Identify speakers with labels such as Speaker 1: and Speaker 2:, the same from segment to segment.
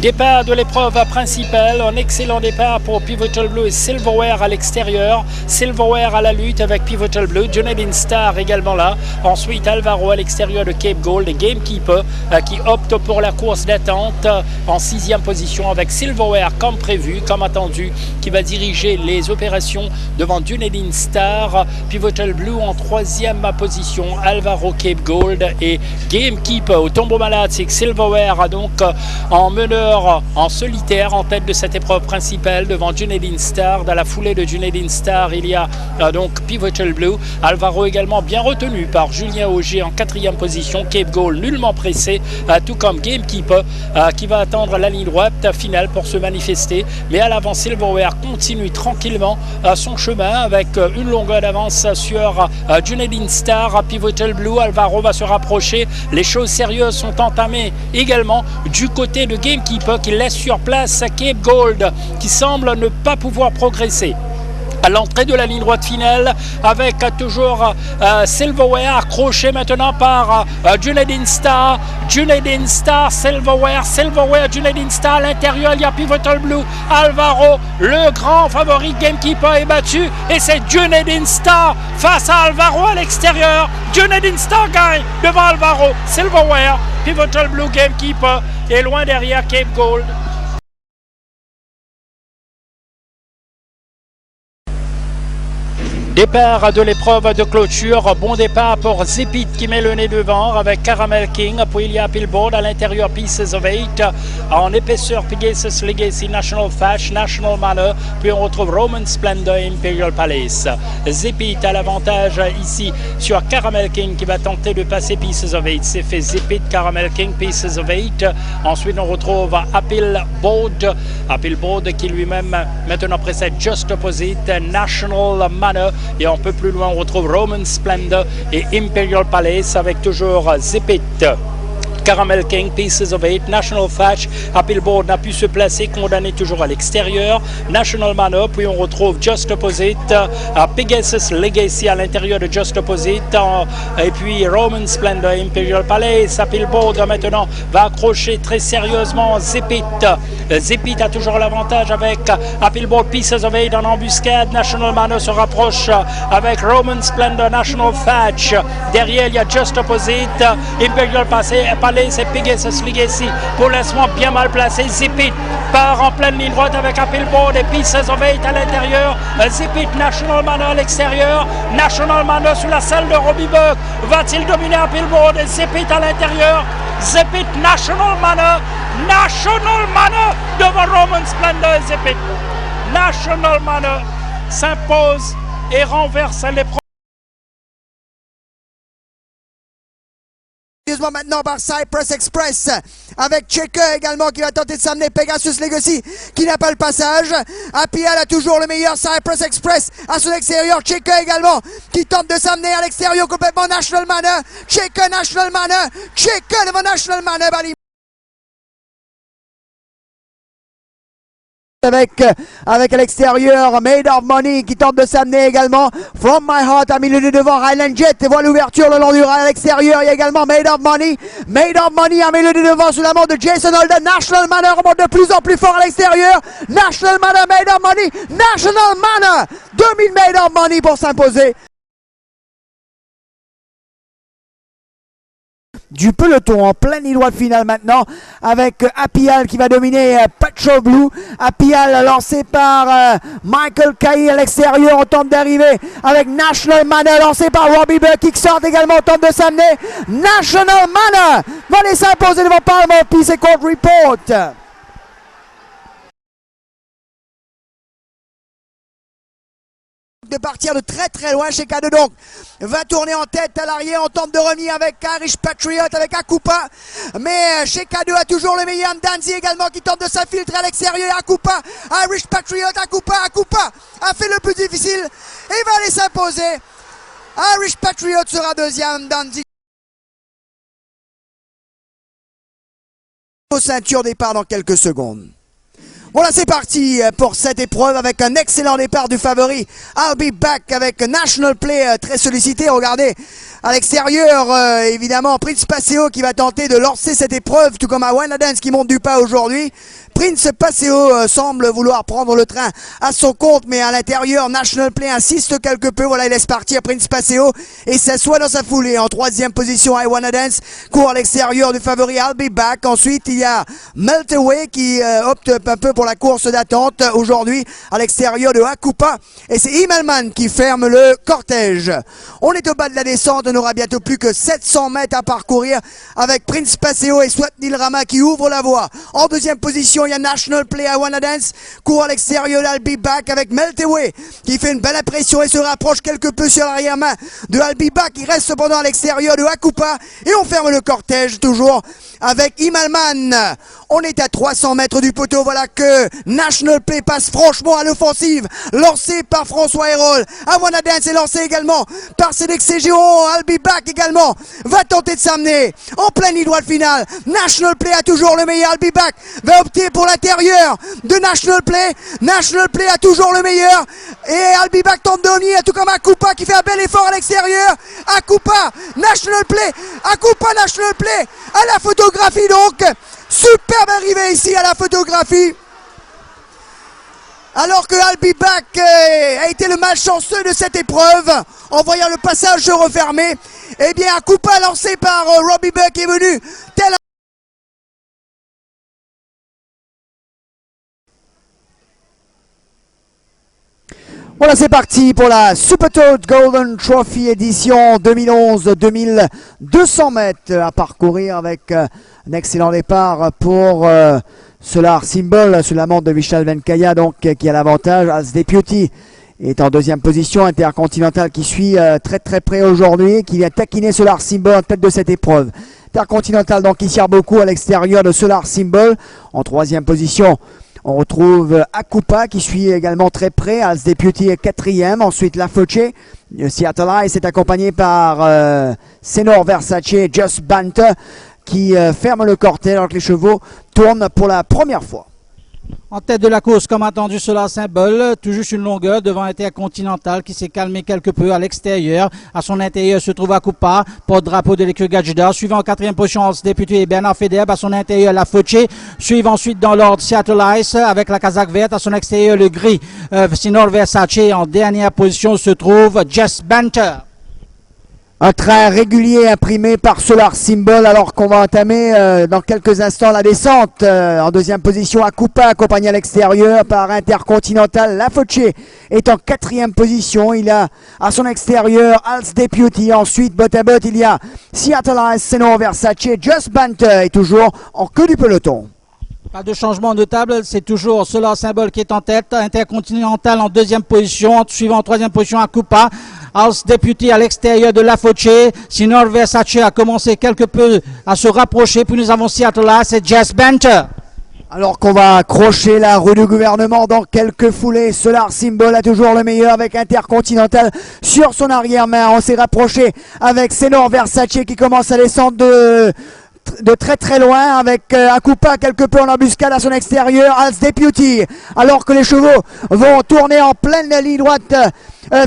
Speaker 1: Départ de l'épreuve principale, un excellent départ pour Pivotal Blue et Silverware à l'extérieur. Silverware à la lutte avec Pivotal Blue, Junedin Star également là. Ensuite Alvaro à l'extérieur de Cape Gold et Gamekeeper qui opte pour la course d'attente en 6e position avec Silverware comme prévu, comme attendu, qui va diriger les opérations devant Junedin Star. Pivotal Blue en 3e position, Alvaro, Cape Gold et Gamekeeper. Au tombeau malade, c'est Silverware donc en meneur en solitaire en tête de cette épreuve principale devant Junedin Star. Dans la foulée de Junedin Star, il y a donc Pivotal Blue. Alvaro également bien retenu par Julien Auger en 4e position. Cape Gold nullement pressé, tout comme Gamekeeper qui va attendre la ligne droite finale pour se manifester. Mais à l'avant, Silverware continue tranquillement son chemin avec une longueur d'avance sur Junedin Star. Pivotal Blue, Alvaro va se rapprocher. Les choses sérieuses sont entamées également du côté de Gamekeeper qui laisse sur place Cape Gold qui semble ne pas pouvoir progresser. À l'entrée de la ligne droite finale avec toujours Silverware accroché maintenant par Junedin Star, Silverware, Junedin Star. À l'intérieur il y a Pivotal Blue, Alvaro, le grand favori. Gamekeeper est battu et c'est Junedin Star face à Alvaro à l'extérieur. Junedin Star gagne devant Alvaro, Silverware, Pivotal Blue, Gamekeeper et loin derrière Cape Gold. Départ de l'épreuve de clôture, bon départ pour Zipit qui met le nez devant avec Caramel King, puis il y a Billboard à l'intérieur, Pieces of Eight, en épaisseur Pegasus Legacy, National Fash, National Manor, puis on retrouve Roman Splendor, Imperial Palace. Zipit a l'avantage ici sur Caramel King qui va tenter de passer Pieces of Eight, c'est fait. Zipit, Caramel King, Pieces of Eight. Ensuite on retrouve Billboard qui lui-même maintenant précède Just Opposite, National Manor. Et un peu plus loin, on retrouve Roman Splendor et Imperial Palace avec toujours Zipit. Caramel King, Pieces of Eight, National Fash, Billboard n'a pu se placer, condamné toujours à l'extérieur. National Manor, puis on retrouve Just Opposite, Pegasus Legacy à l'intérieur de Just Opposite, et puis Roman Splendor, Imperial Palace. Billboard maintenant va accrocher très sérieusement Zipit. Zipit a toujours l'avantage avec Billboard, Pieces of Eight en embuscade. National Manor se rapproche avec Roman Splendor, National Fash. Derrière, il y a Just Opposite, Imperial Palace. C'est Pegasus Legacy pour l'instant bien mal placé. Zipit part en pleine ligne droite avec Billboard et Pieces of Eight à l'intérieur. Zipit, National Manor à l'extérieur. National Manor sous la selle de Robbie Buck. Va-t-il dominer Billboard et Zipit à l'intérieur? Zipit, National Manor devant Roman Splendor et Zipit. National Manor s'impose et renverse l'épreuve.
Speaker 2: Maintenant par Cypress Express avec Checker également qui va tenter de s'amener. Pegasus Legacy qui n'a pas le passage. Apial a toujours le meilleur. Cypress Express à son extérieur. Checker également qui tente de s'amener à l'extérieur complètement. National Manor, Checker devant National Manor. avec à l'extérieur Made of Money qui tente de s'amener également. From My Heart à milieu de devant, Highland Jet voit l'ouverture le long du rail à l'extérieur. Il y a également Made of Money à milieu de devant sous la main de Jason Holden. National Manor remonte de plus en plus fort à l'extérieur. National Manor, Made of Money, National Manor, 2000 Made of Money pour s'imposer. Du peloton en pleine ligne droite finale maintenant avec Apial qui va dominer Petrol Blue. Apial lancé par Michael Cahy à l'extérieur, on tente d'arriver avec National Manor lancé par Robbie Buck qui sort également, on tente de s'amener. National Manor va les s'imposer devant Paramount Peace et Court Report. De partir de très très loin chez K2 donc va tourner en tête à l'arrière, on tente de revenir avec Irish Patriot, avec Akupa, mais chez K2 a toujours le meilleur. Danzi également qui tente de s'infiltrer à l'extérieur. Akupa, Irish Patriot, Akupa a fait le plus difficile et va aller s'imposer. Irish Patriot sera deuxième, Danzi aux ceintures départ dans quelques secondes. Voilà, c'est parti pour cette épreuve avec un excellent départ du favori I'll Be Back avec National Play très sollicité. Regardez à l'extérieur évidemment Prince Paseo qui va tenter de lancer cette épreuve, tout comme Awana Dance qui monte du pas aujourd'hui. Prince Paseo semble vouloir prendre le train à son compte, mais à l'intérieur National Play insiste quelque peu. Voilà, il laisse partir Prince Paseo et s'assoit dans sa foulée. En troisième position, I Wanna Dance court à l'extérieur du favori I'll Be Back. Ensuite, il y a Melt Away qui opte un peu pour la course d'attente aujourd'hui à l'extérieur de Akupa. Et c'est Immelman qui ferme le cortège. On est au bas de la descente, on n'aura bientôt plus que 700 mètres à parcourir avec Prince Paseo et Swatnil Rama qui ouvrent la voie. En deuxième position, il y a National Play I Wanna Dance, court à l'extérieur d'I'll Be Back avec Melt Away qui fait une belle impression et se rapproche quelque peu sur l'arrière-main de I'll Be Back qui reste cependant à l'extérieur de Akupa. Et on ferme le cortège toujours avec Immelman. On est à 300 mètres du poteau. Voilà que National Play passe franchement à l'offensive, lancé par François Hérol. I Wanna Dance est lancé également par CDXC Géant. I'll Be Back également va tenter de s'amener en pleine ligne droite finale. National Play a toujours le meilleur. I'll Be Back va opter pour l'intérieur de National Play. National Play a toujours le meilleur et I'll Be Back tente de venir, tout comme Akupa qui fait un bel effort à l'extérieur. Akupa, National Play, Akupa, National Play à la photographie donc. Superbe arrivée ici à la photographie. Alors que I'll Be Back a été le malchanceux de cette épreuve en voyant le passage se refermer, eh bien Akupa lancé par Robbie Buck est venu tel. Voilà, c'est parti pour la Super Toad Golden Trophy édition 2011-2200 mètres à parcourir avec un excellent départ pour Solar Symbol sous la montre de Vishal Venkaya donc qui a l'avantage. As Deputy est en deuxième position. Intercontinental qui suit très très près aujourd'hui, qui vient taquiner Solar Symbol en tête de cette épreuve. Intercontinental donc qui sert beaucoup à l'extérieur de Solar Symbol. En troisième position, on retrouve Akupa qui suit également très près. As Deputy est quatrième. Ensuite, La Foce. Seattle Ice est accompagné par Senor Versace et Just Banter qui ferme le cortège alors que les chevaux tournent pour la première fois.
Speaker 3: En tête de la course, comme attendu, Solar Symbol, tout juste une longueur devant Intercontinental qui s'est calmé quelque peu à l'extérieur. À son intérieur se trouve Akupa, porte-drapeau de l'écurie Gajida. Suivant en quatrième position, Als Député et Bernard Federbe. À son intérieur, La Foce. Suivant ensuite dans l'ordre Seattle Ice avec la casaque verte. À son extérieur, le gris Senor Versace. En dernière position se trouve Just Banter.
Speaker 2: Un train régulier imprimé par Solar Symbol alors qu'on va entamer dans quelques instants la descente. En deuxième position, Akupa accompagné à l'extérieur par Intercontinental. La Foce est en quatrième position. Il a à son extérieur Als Deputy. Ensuite, bot à bot, il y a Seattle Ice, Senor Versace. Just Banter est toujours en queue du peloton.
Speaker 3: Pas de changement notable, c'est toujours Solar Symbol qui est en tête, Intercontinental en deuxième position, suivant en troisième position Akupa, Als Deputy à l'extérieur de La Foce, Senor Versace a commencé quelque peu à se rapprocher, puis nous avons Seattle là, c'est Just Banter.
Speaker 2: Alors qu'on va accrocher la rue du gouvernement dans quelques foulées, Solar Symbol a toujours le meilleur avec Intercontinental sur son arrière-main. On s'est rapproché avec Senor Versace qui commence à descendre de de très loin avec Akupa quelque peu en embuscade à son extérieur as Deputy, alors que les chevaux vont tourner en pleine ligne droite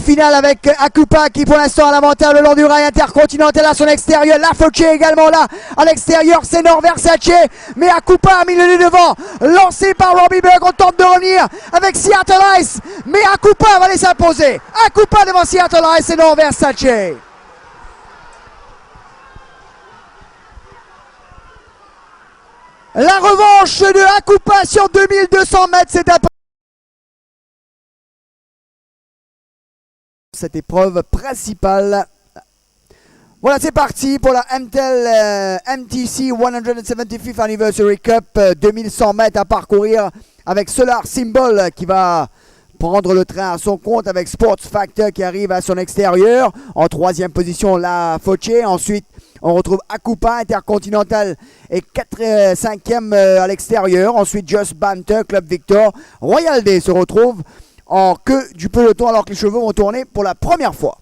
Speaker 2: finale avec Akupa qui pour l'instant a l'avantage le long du rail intercontinental à son extérieur. La Foce également là à l'extérieur, c'est Nord Versace, mais Akupa a mis le nez devant, lancé par Robbie Burke. On tente de revenir avec Seattle Ice, mais Akupa va aller s'imposer. Akupa devant Seattle Ice et Nord Versace. La revanche de Akupa sur 2200 mètres, c'est un cette épreuve principale. Voilà, c'est parti pour la MTC 175th Anniversary Cup, 2100 mètres à parcourir avec Solar Symbol qui va prendre le train à son compte avec Sports Factor qui arrive à son extérieur. En troisième position, la Foce. Ensuite, on retrouve Akupa, Intercontinental et 5e à l'extérieur. Ensuite, Just Banter, Club Victor. Royal Day se retrouve en queue du peloton alors que les chevaux vont tourner pour la première fois.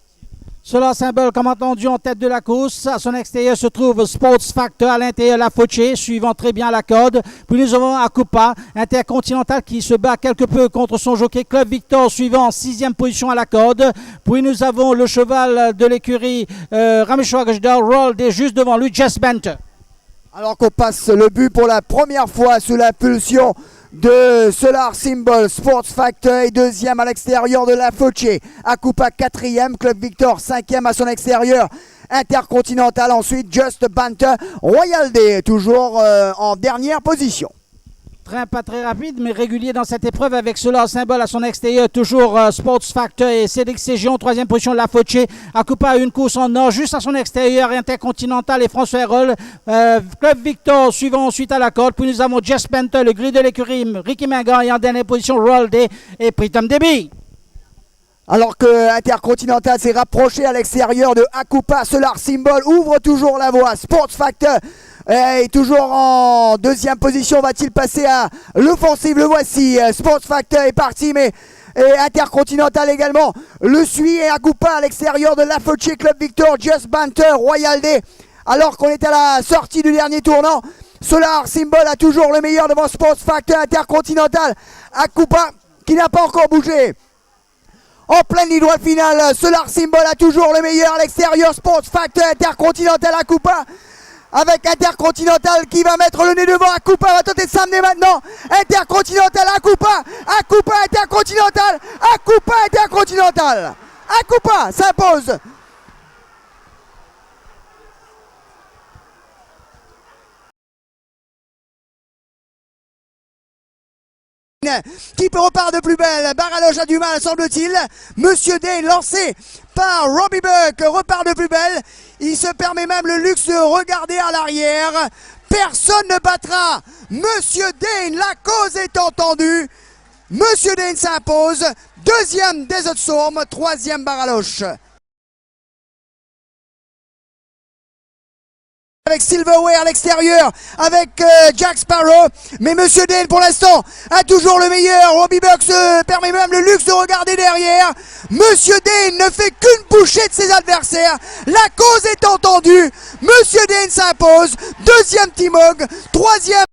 Speaker 3: Solar Symbol, comme entendu, en tête de la course. À son extérieur se trouve Sports Factor, à l'intérieur la Foce, suivant très bien la corde. Puis nous avons Akupa, Intercontinental, qui se bat quelque peu contre son jockey Club Victor, suivant en 6e position à la corde. Puis nous avons le cheval de l'écurie Rameshwar Gajdar, Roll Day, juste devant lui, Just Banter.
Speaker 2: Alors qu'on passe le but pour la première fois sous l'impulsion de Solar Symbol, Sports Factor est deuxième à l'extérieur de la Foce. Akupa 4e, Club Victor 5e à son extérieur. Intercontinental ensuite, Just Banter, Royal Day toujours en dernière position.
Speaker 3: Train pas très rapide mais régulier dans cette épreuve avec Solar Symbol à son extérieur, toujours Sports Factor et Cédric Ségion, 3e position de la Foce. Akupa a une course en or juste à son extérieur, Intercontinental et François Roll. Club Victor suivant ensuite à la corde. Puis nous avons Just Banter, le gris de l'écurie, Ricky Mingan et en dernière position Roll Day et Pritam Debi.
Speaker 2: Alors que Intercontinental s'est rapproché à l'extérieur de Akupa, Solar Symbol ouvre toujours la voie. Sports Factor est toujours en deuxième position. Va-t-il passer à l'offensive? Le voici. Sports Factor est parti, mais Intercontinental également le suit. Et Akupa à l'extérieur de la Foce, Club Victor, Just Banter, Royal Day. Alors qu'on est à la sortie du dernier tournant, Solar Symbol a toujours le meilleur devant Sports Factor. Intercontinental, Akupa qui n'a pas encore bougé. En pleine ligne droite finale, Solar Symbol a toujours le meilleur à l'extérieur. Sports Factor, Intercontinental, Akupa. Avec Intercontinental qui va mettre le nez devant. Akupa va tenter de s'amener maintenant. Intercontinental, Akupa. Akupa, Intercontinental. Akupa, Intercontinental. Akupa s'impose. Qui repart de plus belle. Baraloge a du mal, semble-t-il. Monsieur Dane, lancé par Robbie Burke, repart de plus belle. Il se permet même le luxe de regarder à l'arrière. Personne ne battra Monsieur Dane. La cause est entendue. Monsieur Dane s'impose. Deuxième des autres Sourmes, troisième Baraloche. Avec Silverware à l'extérieur, avec Jack Sparrow, mais Monsieur Dane pour l'instant a toujours le meilleur. Robbie Burke se permet même le luxe de regarder derrière. Monsieur Dane ne fait qu'une bouchée de ses adversaires. La cause est entendue. Monsieur Dane s'impose. Deuxième Timog, troisième.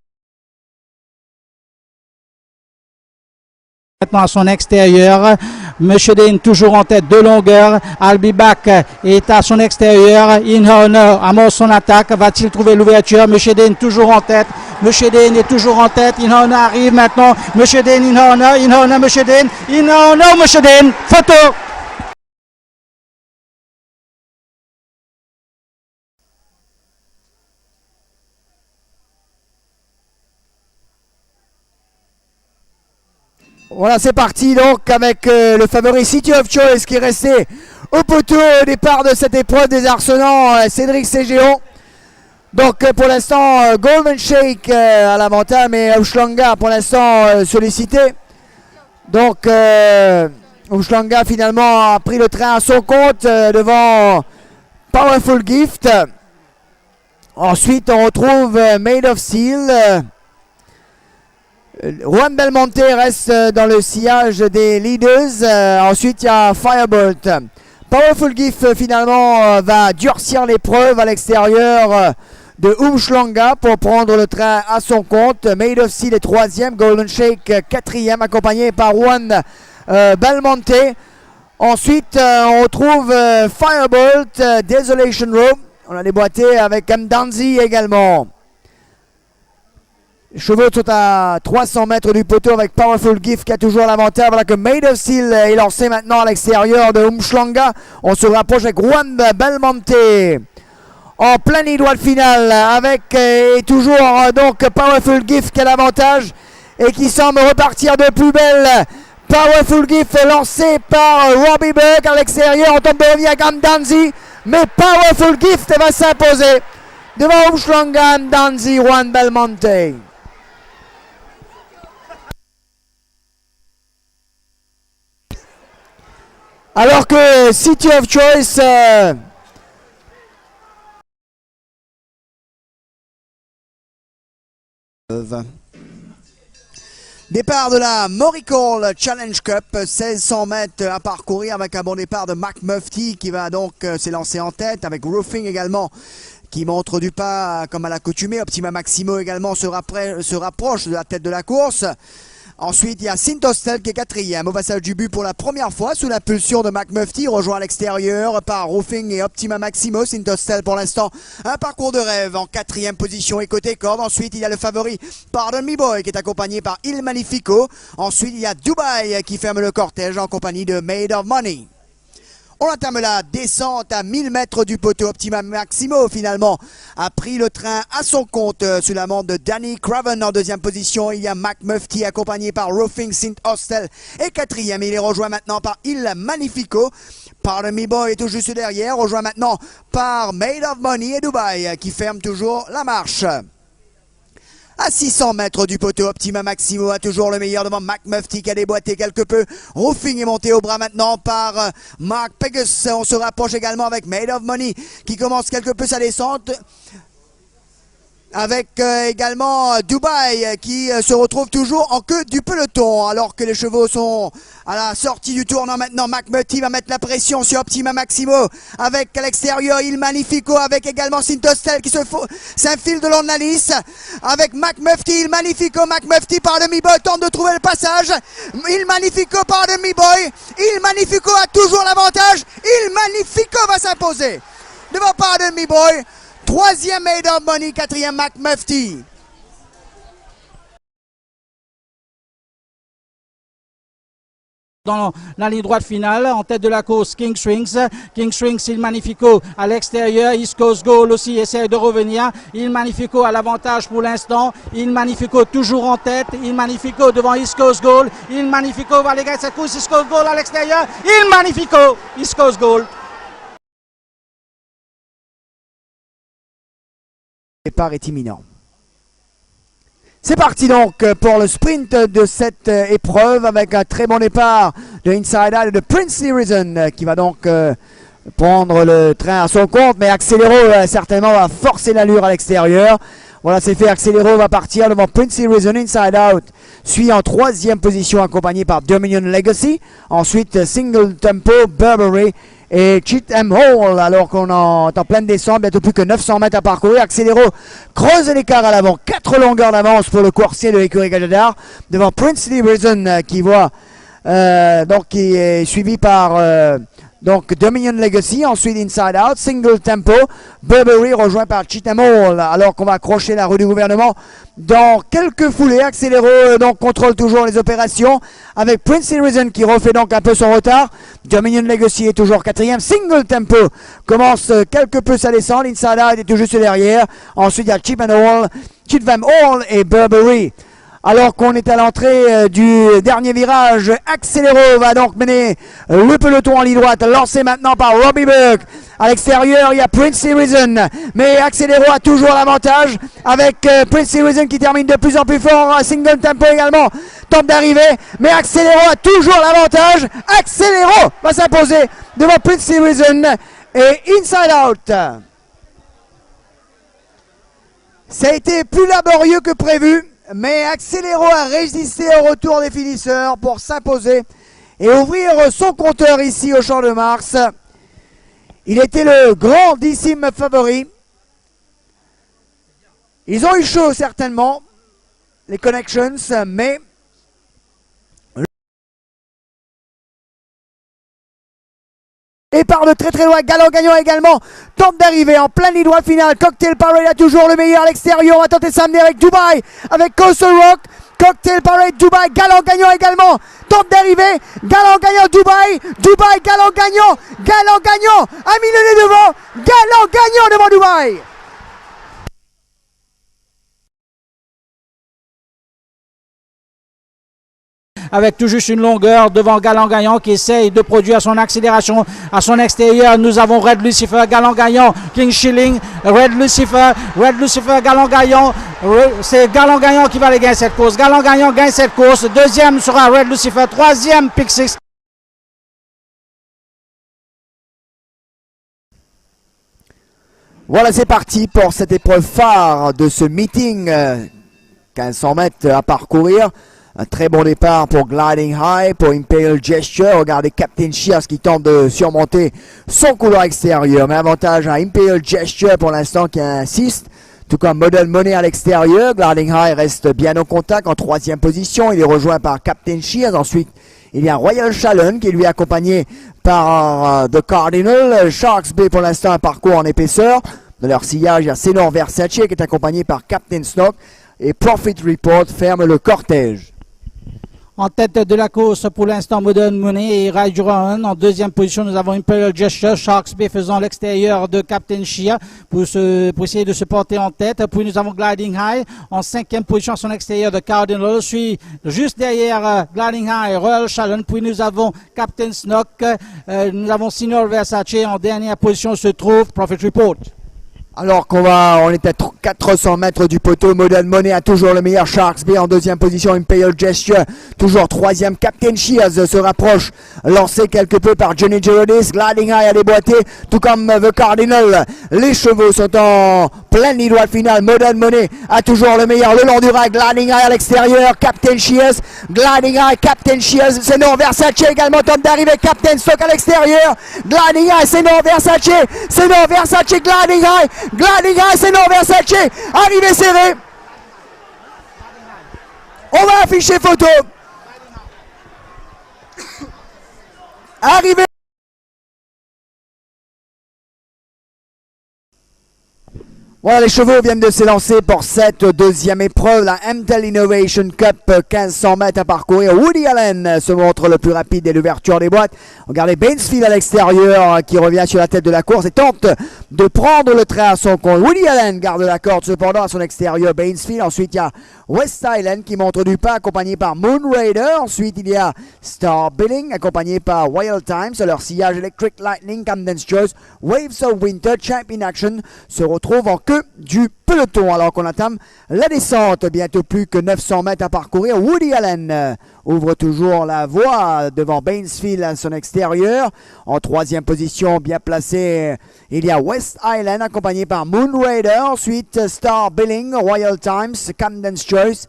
Speaker 3: Maintenant à son extérieur, Monsieur Dane toujours en tête de longueur. Albibac est à son extérieur. In Honor amorce son attaque. Va-t-il trouver l'ouverture? Monsieur Dane toujours en tête. Monsieur Dane est toujours en tête. In Honor arrive maintenant. Monsieur Dane, In Honor, Monsieur Dane. In Honor, Monsieur Dane. Photo.
Speaker 2: Voilà, c'est parti donc avec le favori City of Choice qui est resté au poteau au départ de cette épreuve des Arsenans, Cédric Ségéon. Donc pour l'instant, Golden Shake à l'avantage, mais Ushlanga pour l'instant sollicité. Donc Ushlanga finalement a pris le train à son compte devant Powerful Gift. Ensuite, on retrouve Made of Steel. Juan Belmonte reste dans le sillage des leaders. Ensuite, il y a Firebolt. Powerful Gift finalement va durcir l'épreuve à l'extérieur de Umhlanga pour prendre le train à son compte. Made of Steel est 3e, Golden Shake 4e, accompagné par Juan Belmonte. Ensuite, on retrouve Firebolt, Desolation Row. On a déboîté avec Mdanzi également. Les chevaux sont à 300 mètres du poteau avec Powerful Gift qui a toujours l'avantage. Voilà que Made of Steel est lancé maintenant à l'extérieur de Umhlanga. On se rapproche avec Juan Belmonte. En plein nid droit de finale avec toujours donc Powerful Gift qui a l'avantage et qui semble repartir de plus belle. Powerful Gift est lancé par Robbie Burke à l'extérieur. On tente de revenir avec Mdanzi, mais Powerful Gift va s'imposer devant Umhlanga, Mdanzi, Juan Belmonte. Alors que City of Choice départ de la Moricall Challenge Cup, 1600 mètres à parcourir avec un bon départ de Mac Mufti qui va donc s'élancer en tête avec Roofing également qui montre du pas comme à l'accoutumée. Optima Maximo également se rapproche de la tête de la course. Ensuite, il y a Sintostel qui est 4e au passage du but pour la première fois sous la pulsion de Mac Mufti, rejoint à l'extérieur par Roofing et Optima Maximo. Sintostel pour l'instant un parcours de rêve en 4e position et côté corde. Ensuite, il y a le favori Pardon Me Boy qui est accompagné par Il Magnifico. Ensuite, il y a Dubaï qui ferme le cortège en compagnie de Made of Money. On entame la descente à 1000 mètres du poteau. Optima Maximo finalement a pris le train à son compte sous la montre de Danny Craven en 2e position. Il y a Mac Mufti accompagné par Roofing, Saint Hostel et 4e. Il est rejoint maintenant par Il Magnifico. Pardon Me Boy est tout juste derrière, rejoint maintenant par Made of Money et Dubaï qui ferme toujours la marche. À 600 mètres du poteau, Optima Maximo a toujours le meilleur devant Mac Mufti qui a déboîté quelque peu. Roofing est monté au bras maintenant par Mark Pegus. On se rapproche également avec Made of Money qui commence quelque peu sa descente. Avec également Dubaï qui se retrouve toujours en queue du peloton alors que les chevaux sont à la sortie du tournant maintenant. Mac Mufti va mettre la pression sur Optima Maximo avec à l'extérieur Il Magnifico avec également Sintostel qui s'infile de long de la lisse avec Mac Mufti, Il Magnifico, Mac Mufti par le Mi-Boy tente de trouver le passage. Il Magnifico par le Mi-Boy, Il Magnifico a toujours l'avantage. Il Magnifico va s'imposer devant par le Mi-Boy. 3e Made of Money, 4e Mac Mufti.
Speaker 3: Dans la ligne droite finale, en tête de la course, King Swings. King Swings, Il Magnifico à l'extérieur. East Coast Goal aussi essaie de revenir. Il Magnifico a l'avantage pour l'instant. Il Magnifico toujours en tête. Il Magnifico devant East Coast Goal. Il Magnifico va aller gagner cette course. East Coast Goal à l'extérieur. Il Magnifico, East Coast Goal.
Speaker 2: Le départ est imminent. C'est parti donc pour le sprint de cette épreuve avec un très bon départ de Inside Out de Princely Risen qui va donc prendre le train à son compte, mais Accélero certainement va forcer l'allure à l'extérieur. Voilà, c'est fait. Accélero va partir devant Princely Risen. Inside Out suit en 3e position accompagné par Dominion Legacy. Ensuite Single Tempo, Burberry et Cheatham Hall, alors qu'on est en pleine descente, bientôt plus que 900 mètres à parcourir. Accélero creuse l'écart à l'avant, 4 longueurs d'avance pour le coursier de l'écurie Gajadar, devant Princely Risen qui voit donc qui est suivi par donc Dominion Legacy, ensuite Inside Out, Single Tempo, Burberry rejoint par Cheatham Hall, alors qu'on va accrocher la rue du gouvernement dans quelques foulées. Accélero donc contrôle toujours les opérations avec Princely Risen qui refait donc un peu son retard. Dominion Legacy est toujours 4e. Single Tempo commence quelque peu sa descente. Inside Out est tout juste derrière. Ensuite il y a Cheatham Hall et Burberry. Alors qu'on est à l'entrée du dernier virage, Accélero va donc mener le peloton en ligne droite, lancé maintenant par Robbie Burke. À l'extérieur, il y a Princely Risen, mais Accélero a toujours l'avantage avec Princely Risen qui termine de plus en plus fort. Single Tempo également tente d'arriver, mais Accélero a toujours l'avantage. Accélero va s'imposer devant Princely Risen et Inside Out. Ça a été plus laborieux que prévu. Mais Accélero a résisté au retour des finisseurs pour s'imposer et ouvrir son compteur ici au Champ de Mars. Il était le grandissime favori. Ils ont eu chaud certainement, les Connections, mais et par de très très loin, Galant Gagnant également tente d'arriver en plein lead final. Cocktail Parade a toujours le meilleur à l'extérieur. On va tenter de s'amener avec Dubaï, avec Coastal Rock. Cocktail Parade, Dubaï, Galant Gagnant également tente d'arriver. Galant Gagnant, Dubaï, Dubaï, Galant Gagnant, Galant Gagnant a mis le nez devant. Galant Gagnant devant Dubaï.
Speaker 3: Avec tout juste une longueur devant Galant Gagnant qui essaye de produire son accélération à son extérieur. Nous avons Red Lucifer, Galant Gagnant, King Shilling, Red Lucifer, Galant Gagnant. C'est Galant Gagnant qui va aller gagner cette course. Galant Gagnant gagne cette course. Deuxième sera Red Lucifer. Troisième, Pixix.
Speaker 2: Voilà, c'est parti pour cette épreuve phare de ce meeting. 1500 mètres à parcourir. Un très bon départ pour Gliding High, pour Imperial Gesture. Regardez Captain Shears qui tente de surmonter son couloir extérieur. Mais avantage à Imperial Gesture pour l'instant qui insiste. Tout comme Model Money à l'extérieur. Gliding High reste bien au contact en troisième position. Il est rejoint par Captain Shears. Ensuite, il y a Royal Shalom qui est lui accompagné par The Cardinal. Sharks Bay pour l'instant un parcours en épaisseur. De leur sillage, il y a Senor Versace qui est accompagné par Captain Snock. Et Profit Report ferme le cortège.
Speaker 3: En tête de la course pour l'instant, Modern Money et Ride Run. En deuxième position, nous avons Imperial Gesture, Sharks Bay faisant l'extérieur de Captain Shia pour essayer de se porter en tête. Puis nous avons Gliding High en cinquième position à son extérieur de Cardinal. Suit juste derrière Gliding High, Royal Shalom. Puis nous avons Captain Snock. Nous avons Senor Versace. En dernière position se trouve Profit Report.
Speaker 2: Alors on est à 400 mètres du poteau. Model Money a toujours le meilleur. Sharks Bay en deuxième position. Imperial Gesture toujours troisième. Captain Shears se rapproche, lancé quelque peu par Johnny Girodis. Gliding High a déboîté, tout comme The Cardinal. Les chevaux sont en pleine ligne droite finale. Model Money a toujours le meilleur le long du rail. Gliding High à l'extérieur. Captain Shears, Gliding High, Captain Shears. Senor Versace également tente d'arriver. Captain Stock à l'extérieur. Gliding High, Senor Versace, Gliding High. Gliding High, Senor Versace, arrivé serré. On va afficher photo. Arrivé. Voilà, les chevaux viennent de s'élancer pour cette deuxième épreuve, la MTEL Innovation Cup, 1500 mètres à parcourir. Woody Allen se montre le plus rapide dès l'ouverture des boîtes. Regardez Bainsfield à l'extérieur qui revient sur la tête de la course et tente de prendre le train à son compte. Woody Allen garde la corde cependant à son extérieur. Bainsfield, ensuite il y a West Island qui montre du pas accompagné par Moon Raider. Ensuite il y a Star Billing accompagné par Wild Times. Leur sillage Electric Lightning, Camden's Choice, Waves of Winter, Champion Action se retrouvent en queue du peloton alors qu'on entame la descente. Bientôt plus que 900 mètres à parcourir. Woody Allen ouvre toujours la voie devant Bainsfield à son extérieur. En troisième position, bien placé, il y a West Island accompagné par Moon Raider. Ensuite Star Billing, Royal Times, Camden's Choice,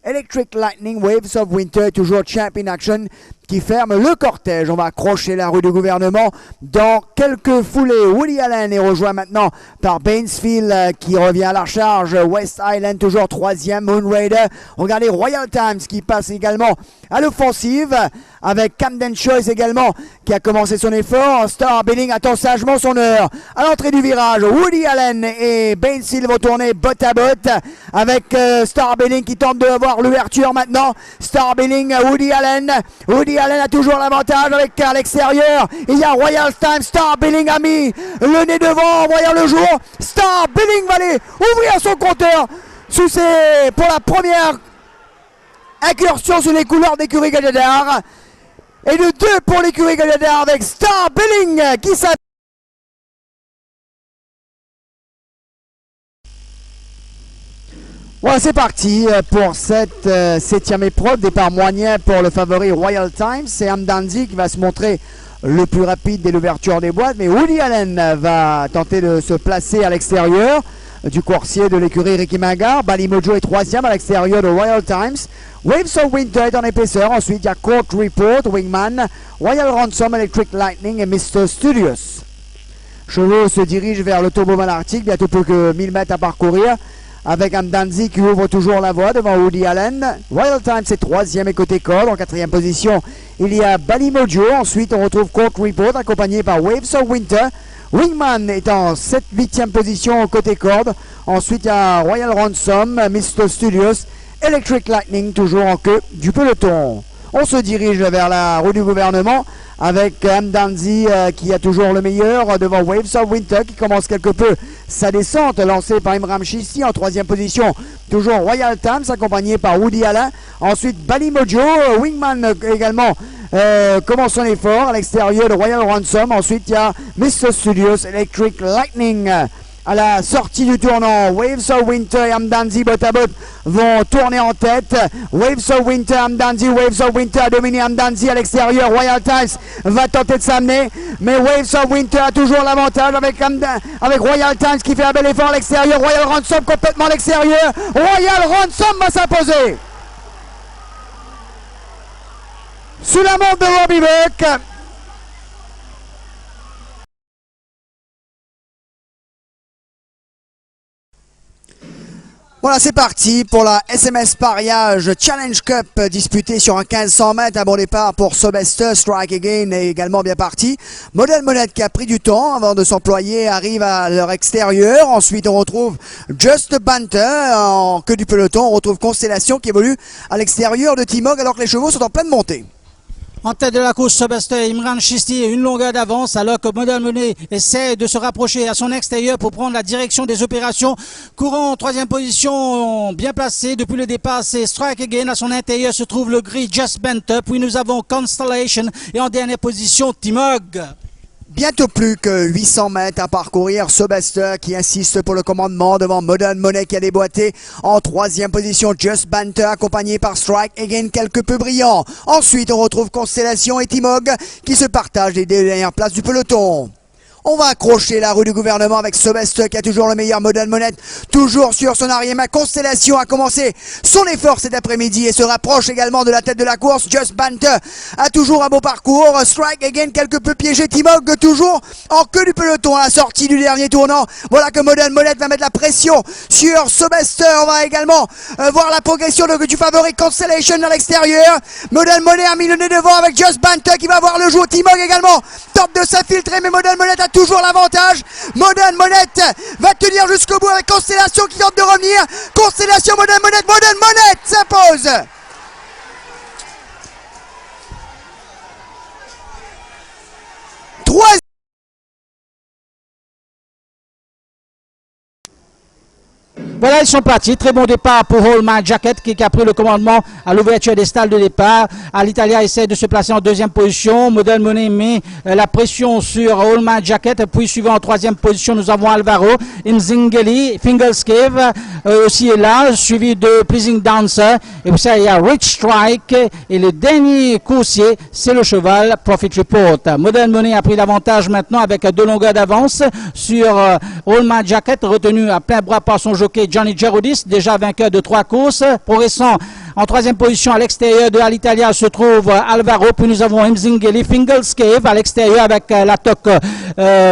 Speaker 2: Electric Lightning, Waves of Winter, toujours Champion Action qui ferme le cortège. On va accrocher la rue du gouvernement dans quelques foulées. Woody Allen est rejoint maintenant par Bainsfield qui revient à la charge. West Island toujours troisième. Moon Raider. Regardez Royal Times qui passe également à l'offensive avec Camden Choice également qui a commencé son effort. Star Billing attend sagement son heure. À l'entrée du virage, Woody Allen et Bainsfield vont tourner botte à botte avec Star Billing qui tente de avoir l'ouverture maintenant. Star Billing, Woody Allen. Woody Allen a toujours l'avantage avec à l'extérieur. Il y a Royal Time. Star Billing a mis le nez devant en voyant le jour. Star Billing va aller ouvrir son compteur pour la première incursion sur les couleurs d'écurie Gadjadar. Et de 2 pour l'écurie Gadjadar avec Star Billing qui s'appelle. Voilà, c'est parti pour cette 7e épreuve. Départ moyen pour le favori Royal Times. C'est Amdanzi qui va se montrer le plus rapide dès l'ouverture des boîtes. Mais Woody Allen va tenter de se placer à l'extérieur du coursier de l'écurie Ricky Mangard. Balimojo est 3e à l'extérieur de Royal Times. Waves of Winter est en épaisseur. Ensuite, il y a Court Report, Wingman, Royal Ransom, Electric Lightning et Mr. Studios. Chevaux se dirigent vers le Turbo Malartic. Bientôt plus que 1000 mètres à parcourir. avec Amdanzi qui ouvre toujours la voie devant Woody Allen. Royal Times est 3e et côté corde. En 4e position, il y a Bali Mojo. Ensuite, on retrouve Court Report accompagné par Waves of Winter. Wingman est en 8e position côté corde. Ensuite, il y a Royal Ransom, Mr. Studios, Electric Lightning toujours en queue du peloton. On se dirige vers la rue du gouvernement avec Amdanzi qui a toujours le meilleur devant Waves of Winter qui commence quelque peu sa descente lancée par Imran Chisti en 3e position. Toujours Royal Times accompagné par Woody Allen. Ensuite Bali Mojo, Wingman également commence son effort à l'extérieur de Royal Ransom. Ensuite il y a Mr. Studios, Electric Lightning. À la sortie du tournant, Waves of Winter et Amdanzi bot à bot vont tourner en tête. Waves of Winter, Amdanzi, Waves of Winter a dominé Amdanzi à l'extérieur. Royal Times va tenter de s'amener, mais Waves of Winter a toujours l'avantage avec Royal Times qui fait un bel effort à l'extérieur. Royal Ransom complètement à l'extérieur. Royal Ransom va s'imposer sous la montre de Robbie Buck. Voilà, c'est parti pour la SMS Pariage Challenge Cup disputée sur un 1500 mètres. Un bon départ pour Sobester, Strike Again est également bien parti. Model Monette qui a pris du temps avant de s'employer arrive à leur extérieur. Ensuite, on retrouve Just Banter en queue du peloton. On retrouve Constellation qui évolue à l'extérieur de Timog alors que les chevaux sont en pleine montée.
Speaker 3: En tête de la course, Sobester, Imran Chisti, une longueur d'avance alors que Model Money essaie de se rapprocher à son extérieur pour prendre la direction des opérations. Courant en 3e position, bien placé depuis le départ, c'est Strike Again. À son intérieur se trouve le gris Just Bent Up. Puis nous avons Constellation et en dernière position, Timog.
Speaker 2: Bientôt plus que 800 mètres à parcourir. Sobester qui insiste pour le commandement devant Modern Money qui a déboîté. En 3e position, Just Banter accompagné par Strike Again quelque peu brillant. Ensuite, on retrouve Constellation et Timog qui se partagent les 2 dernières places du peloton. On va accrocher la rue du gouvernement avec Sobester qui a toujours le meilleur Model Monette, toujours sur son arrière-main. Constellation a commencé son effort cet après-midi et se rapproche également de la tête de la course. Just Banter a toujours un beau parcours. Strike Again quelque peu piégé. Timog toujours en queue du peloton à la sortie du dernier tournant. Voilà que Model Monette va mettre la pression sur Sobester. On va également voir la progression du favori Constellation à l'extérieur. Model Monette a mis le nez devant avec Just Banter qui va voir le jour. Timog également tente de s'infiltrer mais Model Monette a toujours l'avantage. Modern Monette va tenir jusqu'au bout avec Constellation qui tente de revenir. Constellation, Modern Monette s'impose.
Speaker 3: Voilà, ils sont partis. Très bon départ pour All My Jacket qui a pris le commandement à l'ouverture des stalles de départ. Alitalia essaie de se placer en 2e position. Model Money met la pression sur All My Jacket. Puis suivant en 3e position, nous avons Alvaro, Imzingeli, Fingerskave aussi est là, suivi de Pleasing Dancer. Et puis ça, il y a Rich Strike. Et le dernier coursier, c'est le cheval Profit Report. Model Money a pris l'avantage maintenant avec 2 longueurs d'avance sur All My Jacket, retenu à plein bras par son jockey Johnny Gerodis, déjà vainqueur de 3 courses. Progressant en 3e position à l'extérieur de Alitalia se trouve Alvaro. Puis nous avons Imzingeli, Fingerskave à l'extérieur avec la toque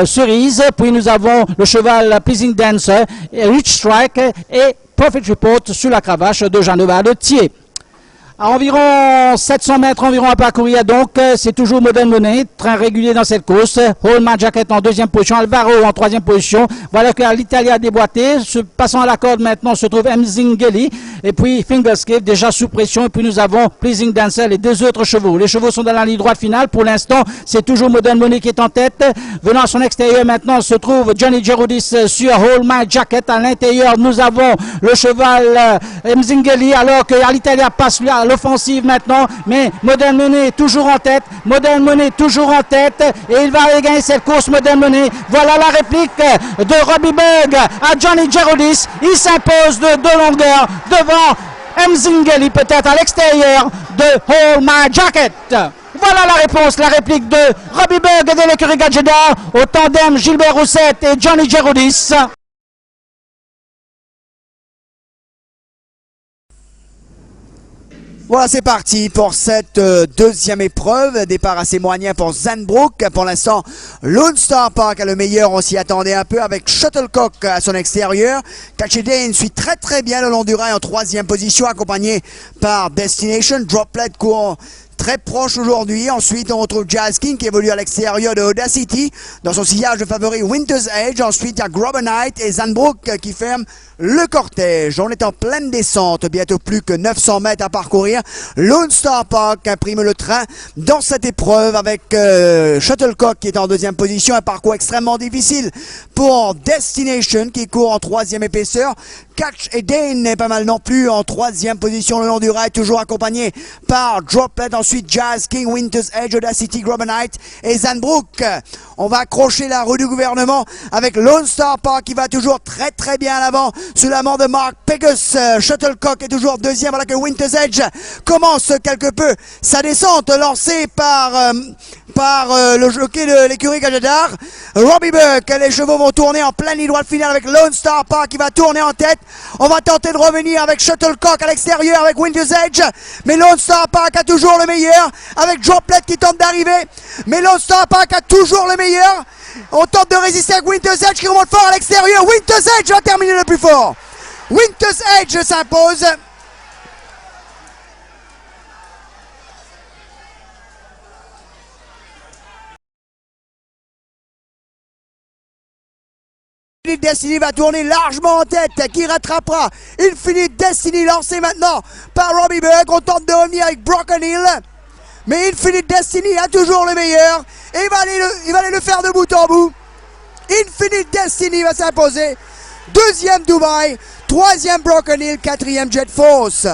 Speaker 3: cerise. Puis nous avons le cheval Pleasing Dancer, Rich Strike et Profit Report sous la cravache de Jean-Noël Thiers. À environ 700 mètres environ à parcourir, donc c'est toujours Modern Money, train régulier dans cette course. All My Jacket en 2e position, Alvaro en 3e position. Voilà que l'Italie a déboîté. Passant à la corde maintenant se trouve Imzingeli et puis Fingerskave déjà sous pression. Et puis nous avons Pleasing Dancer, les 2 autres chevaux. Les chevaux sont dans la ligne droite finale. Pour l'instant, c'est toujours Modern Money qui est en tête. Venant à son extérieur maintenant se trouve Johnny Gerodis sur All My Jacket. À l'intérieur, nous avons le cheval Imzingeli alors que l'Italie passe à l'offensive maintenant, mais Modern Money est toujours en tête. Modern Money toujours en tête et il va aller gagner cette course. Modern Money, voilà la réplique de Robbie Bug à Johnny Gerodis. Il s'impose de 2 longueurs devant Imzingeli, peut-être à l'extérieur de All My Jacket. Voilà la réponse, la réplique de Robbie Bug de l'écurie Gadgeta au tandem Gilbert Roussette et Johnny Gerodis.
Speaker 2: Voilà, c'est parti pour cette deuxième épreuve. Départ assez moyen pour Zandbrook. Pour l'instant, Lone Star Park a le meilleur. On s'y attendait un peu avec Shuttlecock à son extérieur. Catch Dane suit très bien le long du rail en troisième position, accompagné par Destination. Droplet court très proche aujourd'hui. Ensuite, on retrouve Jazz King qui évolue à l'extérieur de Audacity. Dans son sillage de favori Winter's Edge. Ensuite, il y a Grobber Knight et Zandbrook qui ferment le cortège. On est en pleine descente, bientôt plus que 900 mètres à parcourir. Lone Star Park imprime le train dans cette épreuve avec Shuttlecock qui est en deuxième position. Un parcours extrêmement difficile pour Destination qui court en troisième épaisseur. Catch et Dane n'est pas mal non plus en troisième position le long du rail, toujours accompagné par Droplet. Ensuite Jazz King, Winter's Edge, Audacity, Grobber Knight et Zandbrook. On va accrocher la roue du gouvernement avec Lone Star Park qui va toujours très bien à l'avant sous la main de Mark Pegus. Shuttlecock est toujours deuxième alors que Winter's Edge commence quelque peu sa descente lancée par le jockey de l'écurie Gajadar. Robbie Buck, les chevaux vont tourner en pleine ligne droite finale avec Lone Star Park qui va tourner en tête. On va tenter de revenir avec Shuttlecock à l'extérieur avec Winter's Edge, mais Lone Star Park a toujours le meilleur avec Droplet qui tente d'arriver, mais Lone Star Park a toujours le meilleur. On tente de résister avec Winter's Edge qui remonte fort à l'extérieur. Winter's Edge va terminer le plus fort. Winter's Edge s'impose. Destiny va tourner largement en tête, qui rattrapera Infinite Destiny lancé maintenant par Robbie Buck. On tente de revenir avec Broken Hill, mais Infinite Destiny a toujours le meilleur et il va aller le faire de bout en bout. Infinite Destiny va s'imposer. Deuxième Dubai, troisième Broken Hill, quatrième Jet Force.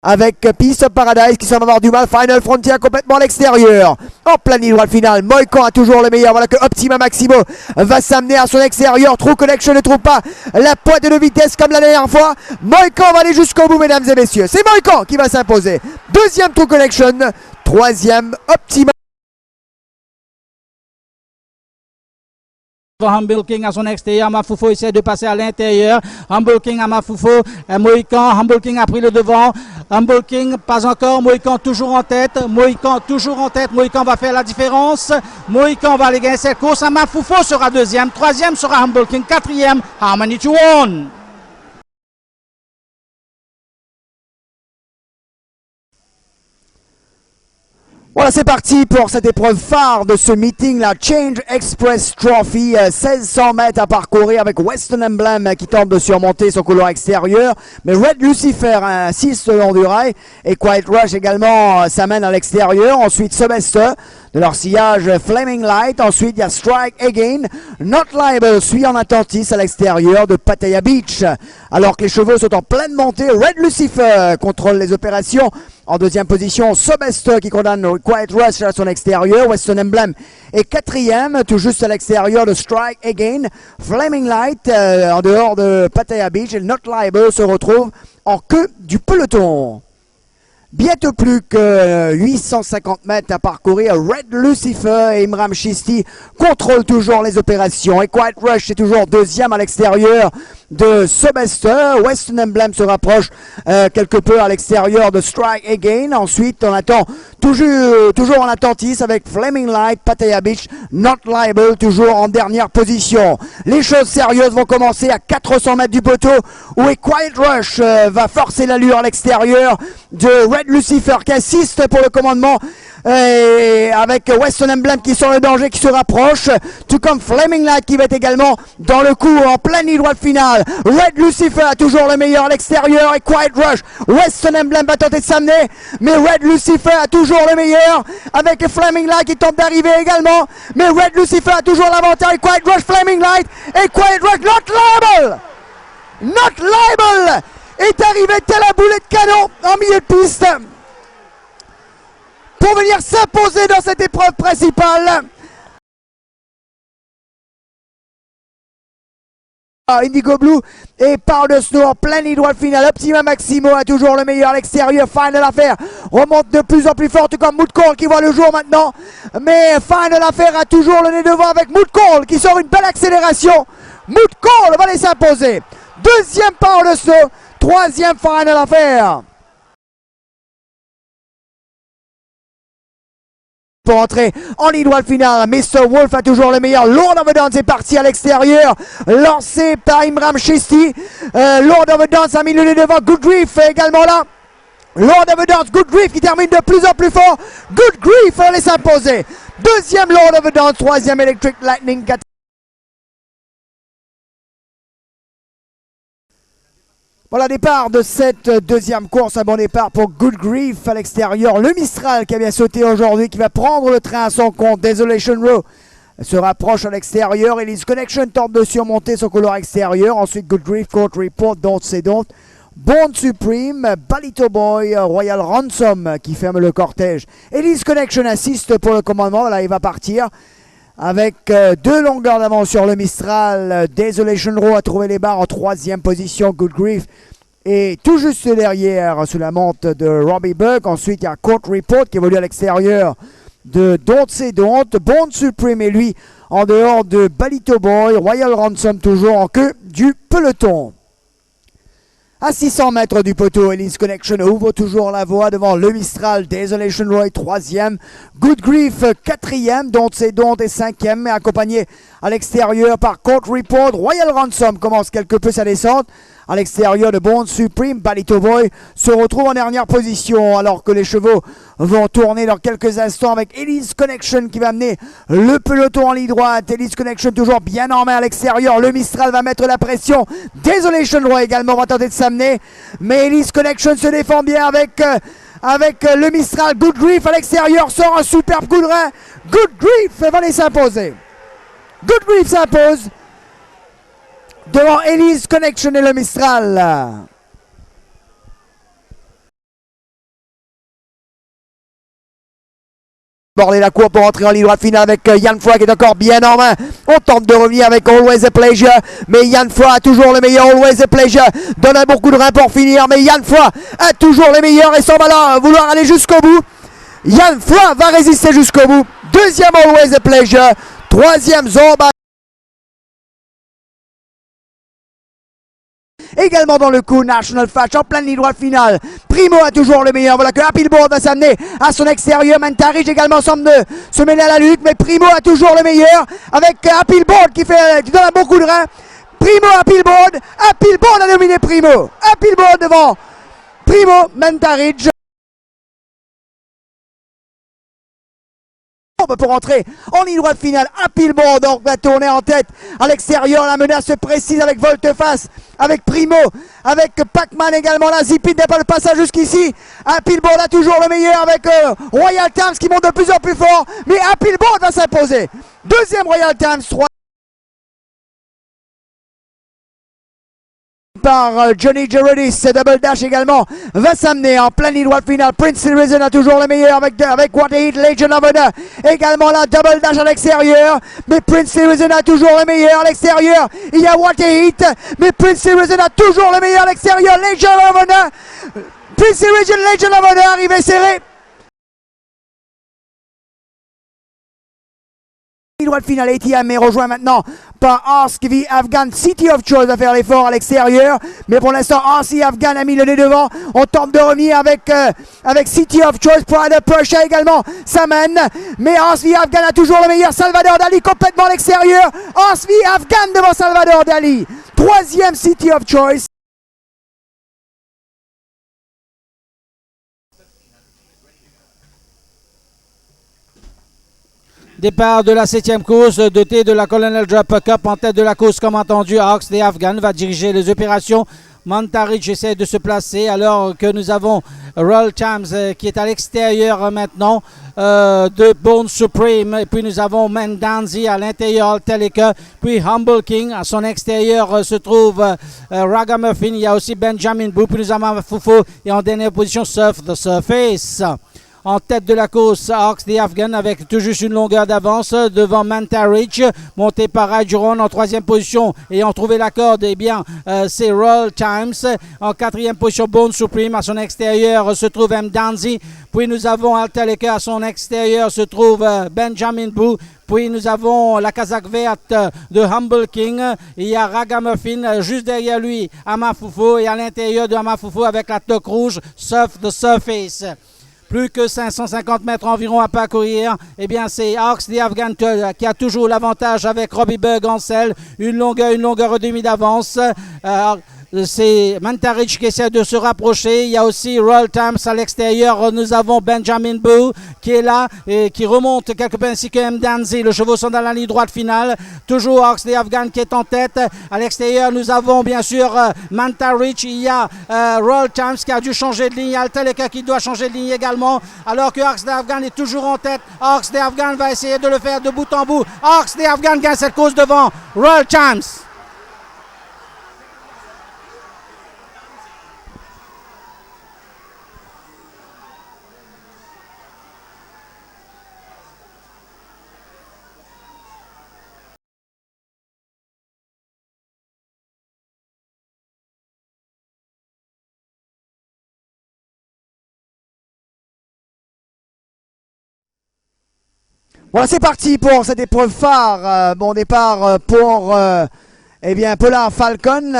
Speaker 2: Avec Peace of Paradise qui semble avoir du mal. Final Frontier complètement à l'extérieur. En pleine ligne droite finale. Mohican a toujours le meilleur. Voilà que Optima Maximo va s'amener à son extérieur. True Connection ne trouve pas la pointe de vitesse comme la dernière fois. Mohican va aller jusqu'au bout, mesdames et messieurs. C'est Mohican qui va s'imposer. Deuxième True Connection. Troisième Optima.
Speaker 3: Humble King à son extérieur, Mafoufo essaie de passer à l'intérieur. Humble King à Mafoufo, Mohican, Humble King a pris le devant. Humble King, pas encore. Mohican toujours en tête. Mohican toujours en tête. Mohican va faire la différence. Mohican va aller gagner cette course. Mafoufo sera deuxième. Troisième sera Humble King. Quatrième, Harmony to One.
Speaker 2: Voilà, c'est parti pour cette épreuve phare de ce meeting, la Change Express Trophy. 1600 mètres à parcourir avec Western Emblem qui tente de surmonter son couloir extérieur. Mais Red Lucifer insiste le long du rail et Quiet Rush également s'amène à l'extérieur. Ensuite, Sebester de leur sillage Flaming Light. Ensuite, il y a Strike Again. Not Liable suit en attentis à l'extérieur de Pattaya Beach. Alors que les chevaux sont en pleine montée, Red Lucifer contrôle les opérations. En deuxième position, Sebester qui condamne Quiet Rush à son extérieur. Western Emblem est quatrième, tout juste à l'extérieur de Strike Again. Flaming Light en dehors de Pattaya Beach et Not Liable se retrouve en queue du peloton. Bientôt plus que 850 mètres à parcourir. Red Lucifer et Imram Chisti contrôlent toujours les opérations. Et Quiet Rush est toujours deuxième à l'extérieur de Sebester. Western Emblem se rapproche quelque peu à l'extérieur de Strike Again. Ensuite, on attend toujours en attentis avec Flaming Light, Pattaya Beach, Not Liable toujours en dernière position. Les choses sérieuses vont commencer à 400 mètres du poteau où Quiet Rush va forcer l'allure à l'extérieur de Red Lucifer qui insiste pour le commandement. Et avec Western Emblem qui sent le danger, qui se rapproche, tout comme Flaming Light qui va être également dans le coup en pleine ligne droite finale. Red Lucifer a toujours le meilleur à l'extérieur et Quiet Rush. Western Emblem va tenter de s'amener, mais Red Lucifer a toujours le meilleur avec Flaming Light qui tente d'arriver également, mais Red Lucifer a toujours l'avantage. Quiet Rush, Flaming Light et Quiet Rush. Not Liable, Not Liable est arrivé tel un boulet de canon en milieu de piste pour venir s'imposer dans cette épreuve principale. Indigo Blue et Power de Snow en pleine ligne droite finale. Optima Maximo a toujours le meilleur à l'extérieur. Final Affair remonte de plus en plus fort, tout comme Mood Call qui voit le jour maintenant. Mais Final Affair a toujours le nez devant avec Mood Call qui sort une belle accélération Moot Call va aller s'imposer. Deuxième power de saut. Troisième final affaire. Pour entrer en ligne droite finale, Mr. Wolf a toujours le meilleur. Lord of the Dance est parti à l'extérieur, lancé par Imram Chisti. Lord of the Dance a mis le nez devant. Good Grief est également là. Lord of the Dance, Good Grief qui termine de plus en plus fort. Good Grief allait s'imposer. Deuxième Lord of the Dance, troisième Electric Lightning. Voilà, départ de cette deuxième course, un bon départ pour Good Grief à l'extérieur. Le Mistral qui a bien sauté aujourd'hui, qui va prendre le train à son compte. Desolation Row se rapproche à l'extérieur. Elise Connection tente de surmonter son couloir extérieur. Ensuite, Good Grief, Court Report, Don't Say Don't. Bond Supreme, Balito Boy, Royal Ransom qui ferme le cortège. Elise Connection assiste pour le commandement. Là, il va partir. Avec 2 longueurs d'avance sur le Mistral, Desolation Row a trouvé les barres en troisième position. Good Grief est tout juste derrière sous la monte de Robbie Buck. Ensuite, il y a Court Report qui évolue à l'extérieur de Don't Say Don't. Bond Supreme et lui en dehors de Balito Boy. Royal Ransom toujours en queue du peloton. À 600 mètres du poteau, Elise Connection ouvre toujours la voie devant le Mistral. Desolation Roy, troisième. Good Grief, quatrième. Don't Say Don't est cinquième, mais accompagné à l'extérieur par Court Report. Royal Ransom commence quelque peu sa descente. À l'extérieur de Bond Supreme, Balito Boy se retrouve en dernière position alors que les chevaux vont tourner dans quelques instants avec Elise Connection qui va amener le peloton en ligne droite. Elise Connection toujours bien en main à l'extérieur. Le Mistral va mettre la pression. Desolation Roy également va tenter de s'amener. Mais Elise Connection se défend bien avec le Mistral. Good Grief à l'extérieur sort un superbe coup de rein. Good Grief va aller s'imposer. Good Grief s'impose devant Elise Connection et le Mistral. Border la cour pour entrer en ligne droite finale avec Yann Froy qui est encore bien en main. On tente de revenir avec Always a Pleasure, mais Yann Froy a toujours le meilleur. Always a Pleasure donne un bon coup de rein pour finir, mais Yann Froy a toujours le meilleur et semble vouloir aller jusqu'au bout. Yann Froy va résister jusqu'au bout. Deuxième Always a Pleasure, troisième Zorba. Également dans le coup, National Flash en pleine ligne droite finale. Primo a toujours le meilleur. Voilà que Happy Board va s'amener à son extérieur. Mantarich également semble de se mêler à la lutte. Mais Primo a toujours le meilleur. Avec Happy Board qui donne un bon coup de rein. Primo, Happy Board. Happy Board a dominé Primo. Happy Board devant Primo, Mantarich. Pour entrer en ligne droite finale, Happy Board donc va tourner en tête à l'extérieur. La menace se précise avec Volte-Face, avec Primo, avec Pac-Man également là. Zipin n'est pas le passage jusqu'ici. Happy Board a toujours le meilleur avec Royal Times qui monte de plus en plus fort. Mais Happy Board va s'imposer. Deuxième Royal Times, 3. Par Johnny Gerodis, Double Dash également va s'amener en pleine ligne droite finale. Prince Citizen a toujours le meilleur avec What Heat, Legion of Honor également là. Double Dash à l'extérieur, mais Prince Citizen a toujours le meilleur à l'extérieur. Il y a What Heat, mais Prince Citizen a toujours le meilleur à l'extérieur. Legion of Honor, Prince Citizen, Legion of Honor arrivé serré. Droite finale, ATM est rejoint maintenant par Ask V Afghan. City of Choice va faire l'effort à l'extérieur, mais pour l'instant Ask V Afghan a mis le nez devant. On tente de revenir avec City of Choice. Pride of Prussia également s'amène, mais Ask V Afghan a toujours le meilleur. Salvador Dali complètement à l'extérieur. Ask V Afghan devant Salvador Dali. Troisième City of Choice.
Speaker 3: Départ de la 7e course, doté de la Colonel Drop Cup en tête de la course, comme entendu, Hawks des Afghans va diriger les opérations. Mantarich essaie de se placer alors que nous avons Royal Times qui est à l'extérieur maintenant de Bone Supreme. Et puis nous avons Mendanzi à l'intérieur, Teleka. Puis Humble King à son extérieur se trouve Ragamuffin. Il y a aussi Benjamin Boo. Puis nous avons Foufou et en dernière position Surf the Surface. En tête de la course, Hawks des Afghans avec tout juste une longueur d'avance devant Mantarich, monté par Rajuron en troisième position et ont trouvé la corde. Eh bien, c'est Royal Times. En quatrième position, Bone Supreme. À son extérieur se trouve Mdanzi. Puis nous avons Altaleka. À son extérieur se trouve Benjamin Boo. Puis nous avons la casaque verte de Humble King. Il y a Ragamuffin juste derrière lui, Amafufu, et à l'intérieur de Amafufu avec la toque rouge, Surf the Surface. Plus que 550 mètres environ à parcourir. Eh bien, c'est Hawks the Afghan qui a toujours l'avantage avec Robbie Bug en selle. Une longueur et demie d'avance. C'est Mantarich qui essaie de se rapprocher. Il y a aussi Royal Times à l'extérieur. Nous avons Benjamin Boo qui est là et qui remonte quelque peu, ainsi que M. Danzi. Le chevaux sont dans la ligne droite finale. Toujours Hawks the Afghan qui est en tête. À l'extérieur, nous avons bien sûr Mantarich. Il y a Royal Times qui a dû changer de ligne. Il y a Altaleka qui doit changer de ligne également. Alors que Hawks the Afghan est toujours en tête. Hawks the Afghan va essayer de le faire de bout en bout. Hawks the Afghan gagne cette course devant Royal Times.
Speaker 2: Voilà, c'est parti pour cette épreuve phare. Bon départ pour eh bien, Polar Falcon,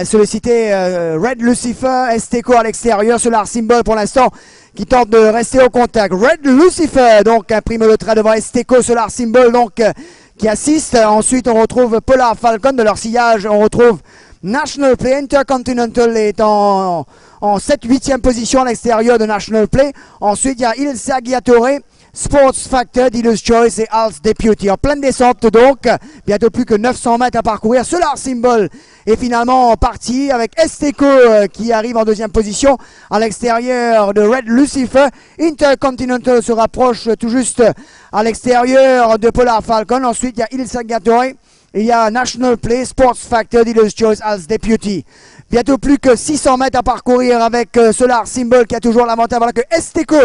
Speaker 2: sollicité Red Lucifer, Esteco à l'extérieur, Solar Symbol pour l'instant qui tente de rester au contact. Red Lucifer donc imprime le trait devant Esteco, Solar Symbol donc qui assiste. Ensuite on retrouve Polar Falcon, de leur sillage on retrouve National Play. Intercontinental est en 7-8e position à l'extérieur de National Play. Ensuite il y a Il Saggiatore, Sports Factor, Dealer's Choice et Al's Deputy. En pleine descente donc, bientôt plus que 900 mètres à parcourir. Solar Symbol est finalement parti avec Esteco qui arrive en 2e position à l'extérieur de Red Lucifer. Intercontinental se rapproche tout juste à l'extérieur de Polar Falcon. Ensuite il y a Il Saggiatore, il y a National Play, Sports Factor, Dealer's Choice, Al's Deputy. Bientôt plus que 600 mètres à parcourir avec Solar Symbol qui a toujours l'avantage. Voilà que Esteco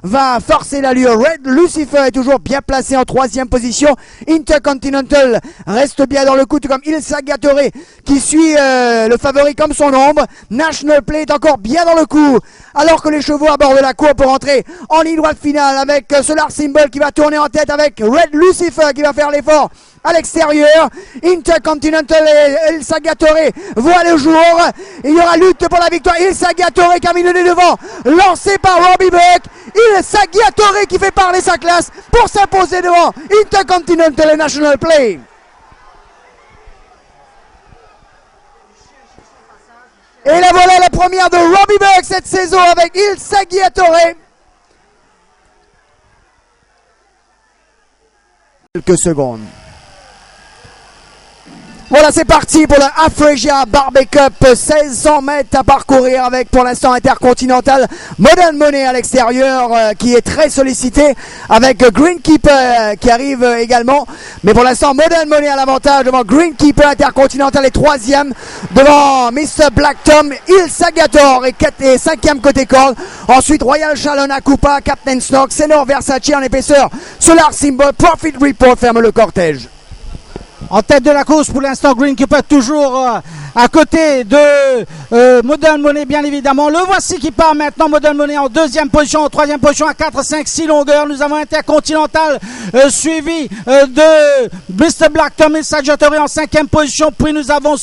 Speaker 2: va forcer l'allure. Red Lucifer est toujours bien placé en 3e position. Intercontinental reste bien dans le coup, tout comme Il Saggiatore qui suit le favori comme son ombre. National Play est encore bien dans le coup, alors que les chevaux abordent la cour pour entrer en ligne droite finale avec Solar Symbol qui va tourner en tête avec Red Lucifer qui va faire l'effort à l'extérieur. Intercontinental et Il Saggiatore voient le jour. Il y aura lutte pour la victoire. Il Saggiatore qui a mis le nez devant, lancé par Robbie Buck. Il Saggiatore qui fait parler sa classe pour s'imposer devant Intercontinental et National Play. Et la voilà la première de Robbie Buck cette saison avec Il Saggiatore. Quelques secondes. Voilà, c'est parti pour le Afresia Barbe Cup, 1600 mètres à parcourir avec pour l'instant Intercontinental, Modern Money à l'extérieur qui est très sollicité avec Greenkeeper qui arrive également. Mais pour l'instant Modern Money à l'avantage devant Greenkeeper. Intercontinental est 3e devant Mr. Black Tom, Il Saggiatore et 5e côté corde. Ensuite Royal Shalom Akupa, Captain Snock, Senor Versace en épaisseur, Solar Symbol, Profit Report ferme le cortège.
Speaker 3: En tête de la course pour l'instant, Greenkeeper toujours à côté de Modern Money bien évidemment. Le voici qui part maintenant, Modern Money en 2e position, en 3e position à 4, 5, 6 longueurs. Nous avons Intercontinental suivi de Mr. Black Tom et Saggiatore en 5e position. Puis nous avons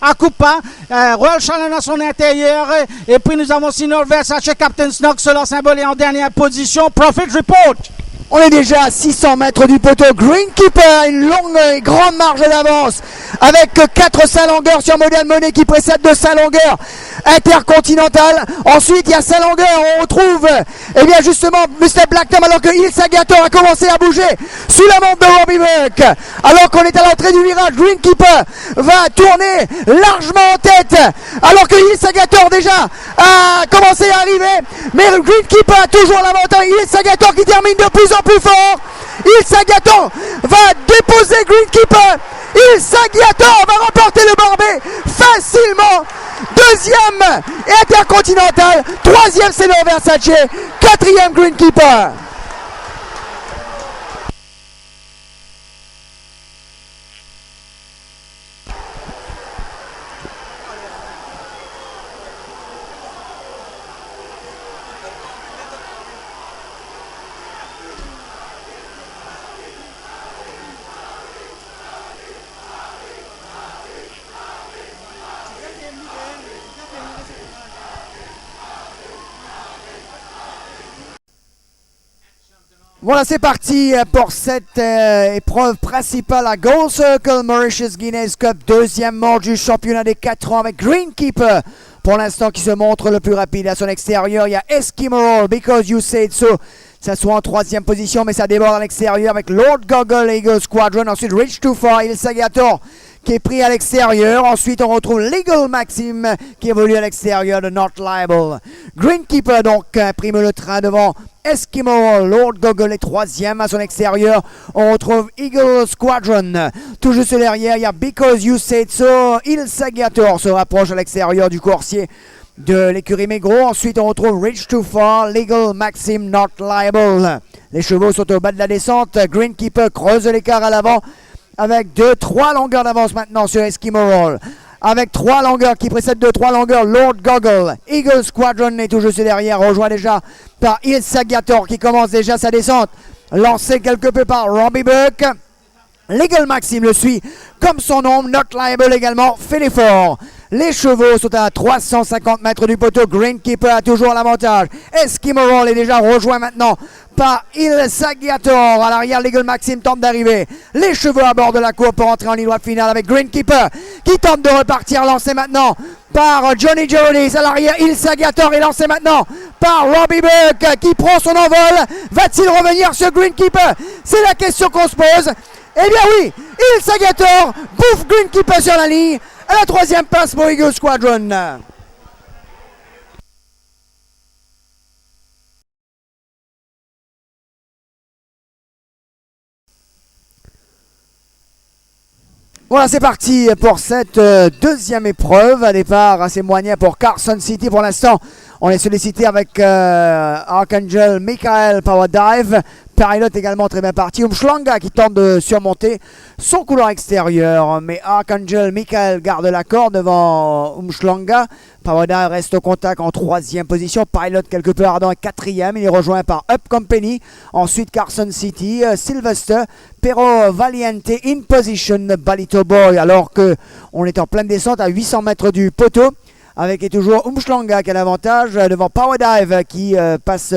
Speaker 3: Akupa, Royal Shalom à son intérieur. Et puis nous avons Senor Versace, Captain Snock, Solar Symbol est en dernière position. Profit Report.
Speaker 2: On est déjà à 600 mètres du poteau. Greenkeeper, une longue et grande marge d'avance avec 4 Saint-Longueur sur Modern Money qui précède de Saint-Longueur. Intercontinental. Ensuite, il y a Saint-Longueur. On retrouve, eh bien, justement, Mr. Black Tom alors que Il Saggiatore a commencé à bouger sous la montre de Robbie Buck. Alors qu'on est à l'entrée du virage, Greenkeeper va tourner largement en tête alors que Il Saggiatore déjà a commencé à arriver. Mais Greenkeeper a toujours l'avantage. Il Saggiatore qui termine de plus en plus fort. Il Saggiatore va déposer Greenkeeper. Il Saggiatore va remporter le Barbet facilement. 2e Intercontinental, 3e Senor Versace, 4e Greenkeeper. Voilà, c'est parti pour cette épreuve principale à Gold Circle Mauritius Guinness Cup, deuxième mort du championnat des 4 ans avec Greenkeeper. Pour l'instant, qui se montre le plus rapide à son extérieur. Il y a Eskimo, Because You Said So. Ça soit en troisième position, mais ça déborde à l'extérieur avec Lord Goggle Eagle Squadron. Ensuite, Reach Too Far, Il Sagator qui est pris à l'extérieur. Ensuite, on retrouve Legal Maxim qui évolue à l'extérieur de Not Liable. Greenkeeper donc prime le train devant Eskimo. Lord Goggle est troisième à son extérieur. On retrouve Eagle Squadron. Tout juste derrière, il y a Because You Said So. Il Sagator se rapproche à l'extérieur du coursier de l'écurie Mégro. Ensuite, on retrouve Reach Too Far, Legal Maxim, Not Liable. Les chevaux sont au bas de la descente. Greenkeeper creuse l'écart à l'avant avec 2-3 longueurs d'avance maintenant sur Eskimo Roll. Avec 3 longueurs qui précèdent 2-3 longueurs, Lord Goggle. Eagle Squadron est tout juste derrière, rejoint déjà par Il Sagator qui commence déjà sa descente. Lancé quelque peu par Robbie Buck. Legal Maxim le suit comme son nom. Not Liable également fait l'effort. Les chevaux sont à 350 mètres du poteau. Greenkeeper a toujours l'avantage. Eskimo Roll est déjà rejoint maintenant par Il Sagator. À l'arrière, Legal Maxim tente d'arriver. Les chevaux à bord de la cour pour entrer en ligne droite finale avec Greenkeeper qui tente de repartir. Lancé maintenant par Johnny Jolis. À l'arrière, Il Sagator est lancé maintenant par Robbie Buck qui prend son envol. Va-t-il revenir sur Greenkeeper? C'est la question qu'on se pose. Eh bien oui, Il Sagator bouffe Greenkeeper sur la ligne. À la troisième place pour Eagle Squadron. Voilà, c'est parti pour cette deuxième épreuve. À départ assez moyen pour Carson City. Pour l'instant, on est sollicité avec Archangel Michael Power Dive. Pilot également très bien parti. Umshlanga qui tente de surmonter son couloir extérieur. Mais Archangel Michael garde la corde devant Umshlanga. Powerdive reste au contact en troisième position. Pilot quelque peu ardent est quatrième. Il est rejoint par Up Company. Ensuite Carson City, Sylvester, Pero Valiente, In Position, Balito Boy. Alors qu'on est en pleine descente à 800 mètres du poteau. Avec toujours Umshlanga qui a l'avantage devant Powerdive qui passe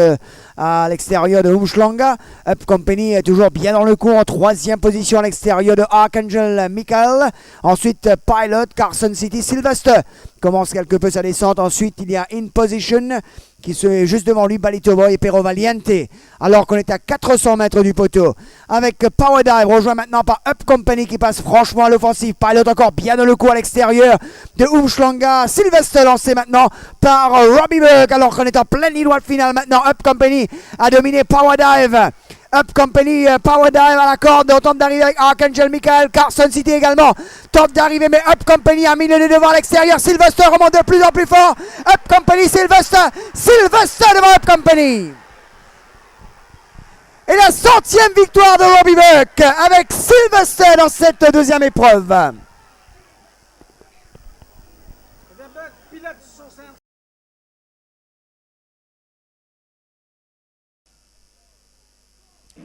Speaker 2: à l'extérieur de Umshlanga. Up Company est toujours bien dans le coup en troisième position à l'extérieur de Archangel Michael. Ensuite Pilot, Carson City, Sylvester commence quelque peu sa descente. Ensuite il y a In Position qui est juste devant lui, Balito Boy et Pero Valiente. Alors qu'on est à 400 mètres du poteau. Avec Powerdive rejoint maintenant par Up Company qui passe franchement à l'offensive. Pilot encore bien dans le coup à l'extérieur de Umshlanga. Sylvester lancé maintenant par Robbie Buck. Alors qu'on est en pleine ligne droite finale maintenant. Up Company a dominé Powerdive. Up Company, Powerdive à la corde, on tente d'arriver avec Archangel Michael, Carson City également tente d'arriver, mais Up Company a mis le nez devant à l'extérieur. Sylvester remonte de plus en plus fort. Up Company, Sylvester devant Up Company. Et la 100e victoire de Robbie Buck avec Sylvester dans cette deuxième épreuve.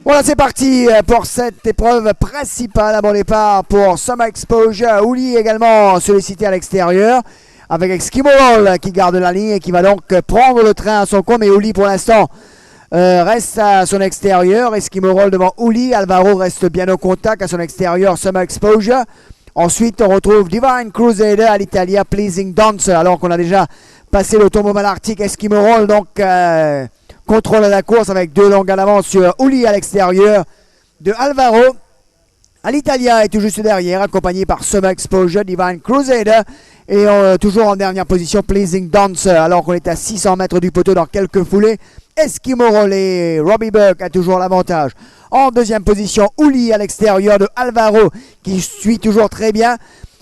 Speaker 2: Voilà, c'est parti pour cette épreuve principale. À bon départ pour Summer Exposure. Ouli également sollicité à l'extérieur avec Eskimo Roll qui garde la ligne et qui va donc prendre le train à son compte. Mais Ouli pour l'instant reste à son extérieur. Eskimo Roll devant Ouli. Alvaro reste bien au contact à son extérieur. Summer Exposure. Ensuite, on retrouve Divine Crusader à l'Italia, Pleasing Dancer. Alors qu'on a déjà passé le tombeau malarctique. Eskimo Roll donc contrôle la course avec 2 longues à l'avance sur Ouli à l'extérieur de Alvaro. Alitalia est tout juste derrière, accompagné par Summer Exposure, Divine Crusader et toujours en dernière position Pleasing Dancer. Alors qu'on est à 600 mètres du poteau dans quelques foulées. Eskimo Roll et Robbie Buck a toujours l'avantage. En deuxième position, Ouli à l'extérieur de Alvaro qui suit toujours très bien.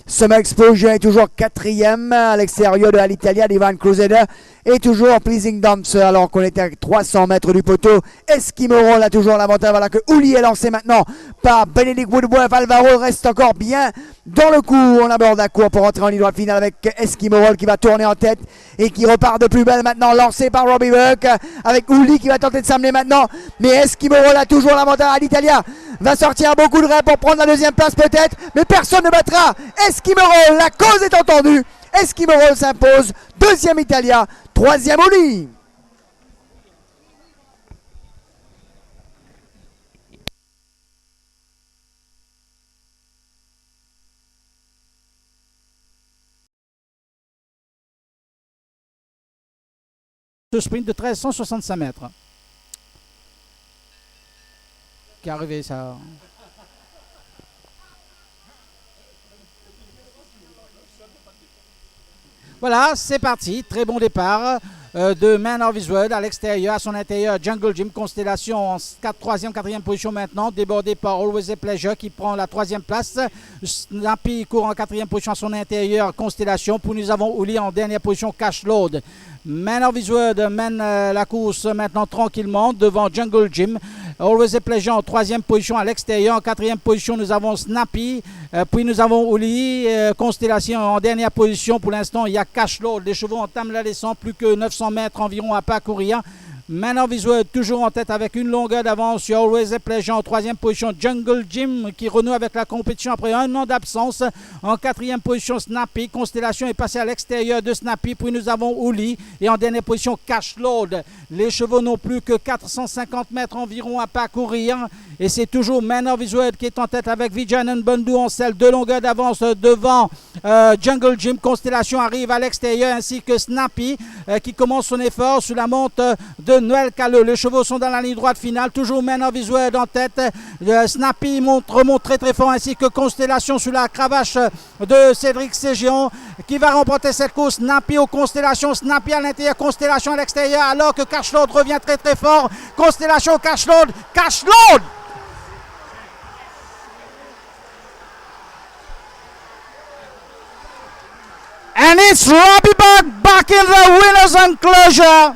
Speaker 2: Summer Exposure est toujours quatrième à l'extérieur de l'Italia. Divine Crusader est toujours Pleasing Dancer alors qu'on est à 300 mètres du poteau. Eskimo Roll a toujours l'avantage. Voilà que Ouli est lancé maintenant par Benedict Woodworth. Alvaro reste encore bien dans le coup. On aborde la cour pour entrer en ligne droite finale avec Eskimo Roll qui va tourner en tête et qui repart de plus belle maintenant. Lancé par Robbie Buck avec Ouli qui va tenter de s'amener maintenant. Mais Eskimo Roll a toujours l'avantage. L'Italia va sortir beaucoup de raies pour prendre la deuxième place peut-être. Mais personne ne battra Eskimo Roll. La cause est entendue. Eskimo Roll s'impose. Deuxième Italia. Troisième Ouli.
Speaker 3: Ce sprint de 1365 mètres. Qui est arrivé ça? Voilà, c'est parti. Très bon départ de Man of His Word à l'extérieur, à son intérieur. Jungle Jim, Constellation en 3e, 4e position maintenant. Débordé par Always a Pleasure qui prend la 3e place. Snappy court en 4e position à son intérieur. Constellation. Puis nous avons Ouli en dernière position. Cash Load. Man of His Word mène la course maintenant tranquillement devant Jungle Jim. Always a Pleasure en 3e position à l'extérieur. En 4e position, nous avons Snappy. Puis nous avons Ouli. Constellation en dernière position. Pour l'instant, il y a Cash Load. Les chevaux entament la descente. Plus que 900 mètres environ à parcourir. Man of His Word toujours en tête avec une longueur d'avance sur Always a Pleasure en 3e position. Jungle Jim qui renoue avec la compétition après un an d'absence. En 4e position, Snappy. Constellation est passée à l'extérieur de Snappy. Puis nous avons Ouli. Et en dernière position, Cash Load. Les chevaux n'ont plus que 450 mètres environ à parcourir. Et c'est toujours Man of His Word qui est en tête avec Vijayan Bundu en selle. 2 longueurs d'avance devant Jungle Jim. Constellation arrive à l'extérieur ainsi que Snappy qui commence son effort sous la monte de Noël Calleux. Les chevaux sont dans la ligne droite finale. Toujours Man of His Word en tête. Snappy remonte très très fort ainsi que Constellation sous la cravache de Cédric Ségion qui va remporter cette course. Snappy aux Constellations. Snappy à l'intérieur. Constellation à l'extérieur alors que Cash Load revient très très fort. Constellation, Cash Load. Cash Load! And it's Robbie Buck back in the winner's enclosure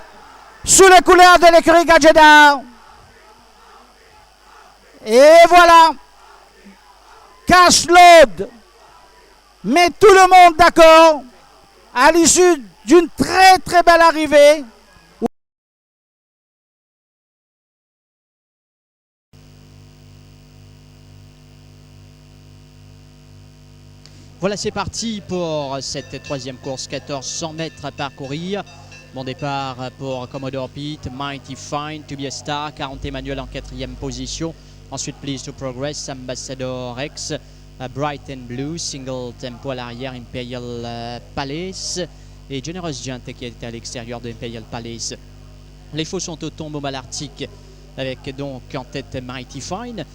Speaker 3: sous les couleurs de l'écurie Gadgeta. Et voilà, Cash Load met tout le monde d'accord à l'issue d'une très très belle arrivée.
Speaker 4: Voilà, c'est parti pour cette 3e course, 1400 mètres à parcourir. Bon départ pour Commodore Pete, Mighty Fine, To Be a Star, 40 Emmanuel en 4e position. Ensuite, Please to Progress, Ambassador Rex, Bright and Blue, Single Tempo à l'arrière, Imperial Palace et Generous Giant qui est à l'extérieur de Imperial Palace. Les faux sont au tombeau malartique avec donc en tête Mighty Fine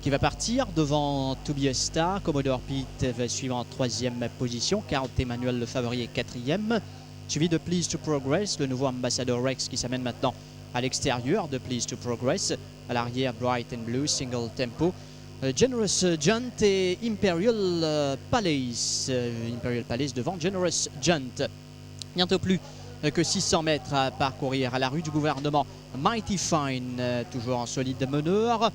Speaker 4: qui va partir devant To Be a Star. Commodore Pete va suivre en 3e position. 40 Emmanuel le favori est 4e. Suivi de Please to Progress, le nouveau Ambassador Rex qui s'amène maintenant à l'extérieur de Please to Progress. À l'arrière, Bright and Blue, Single Tempo. Generous Giant et Imperial Palace. Imperial Palace devant Generous Giant. Bientôt plus que 600 mètres à parcourir à la rue du gouvernement. Mighty Fine, toujours en solide meneur.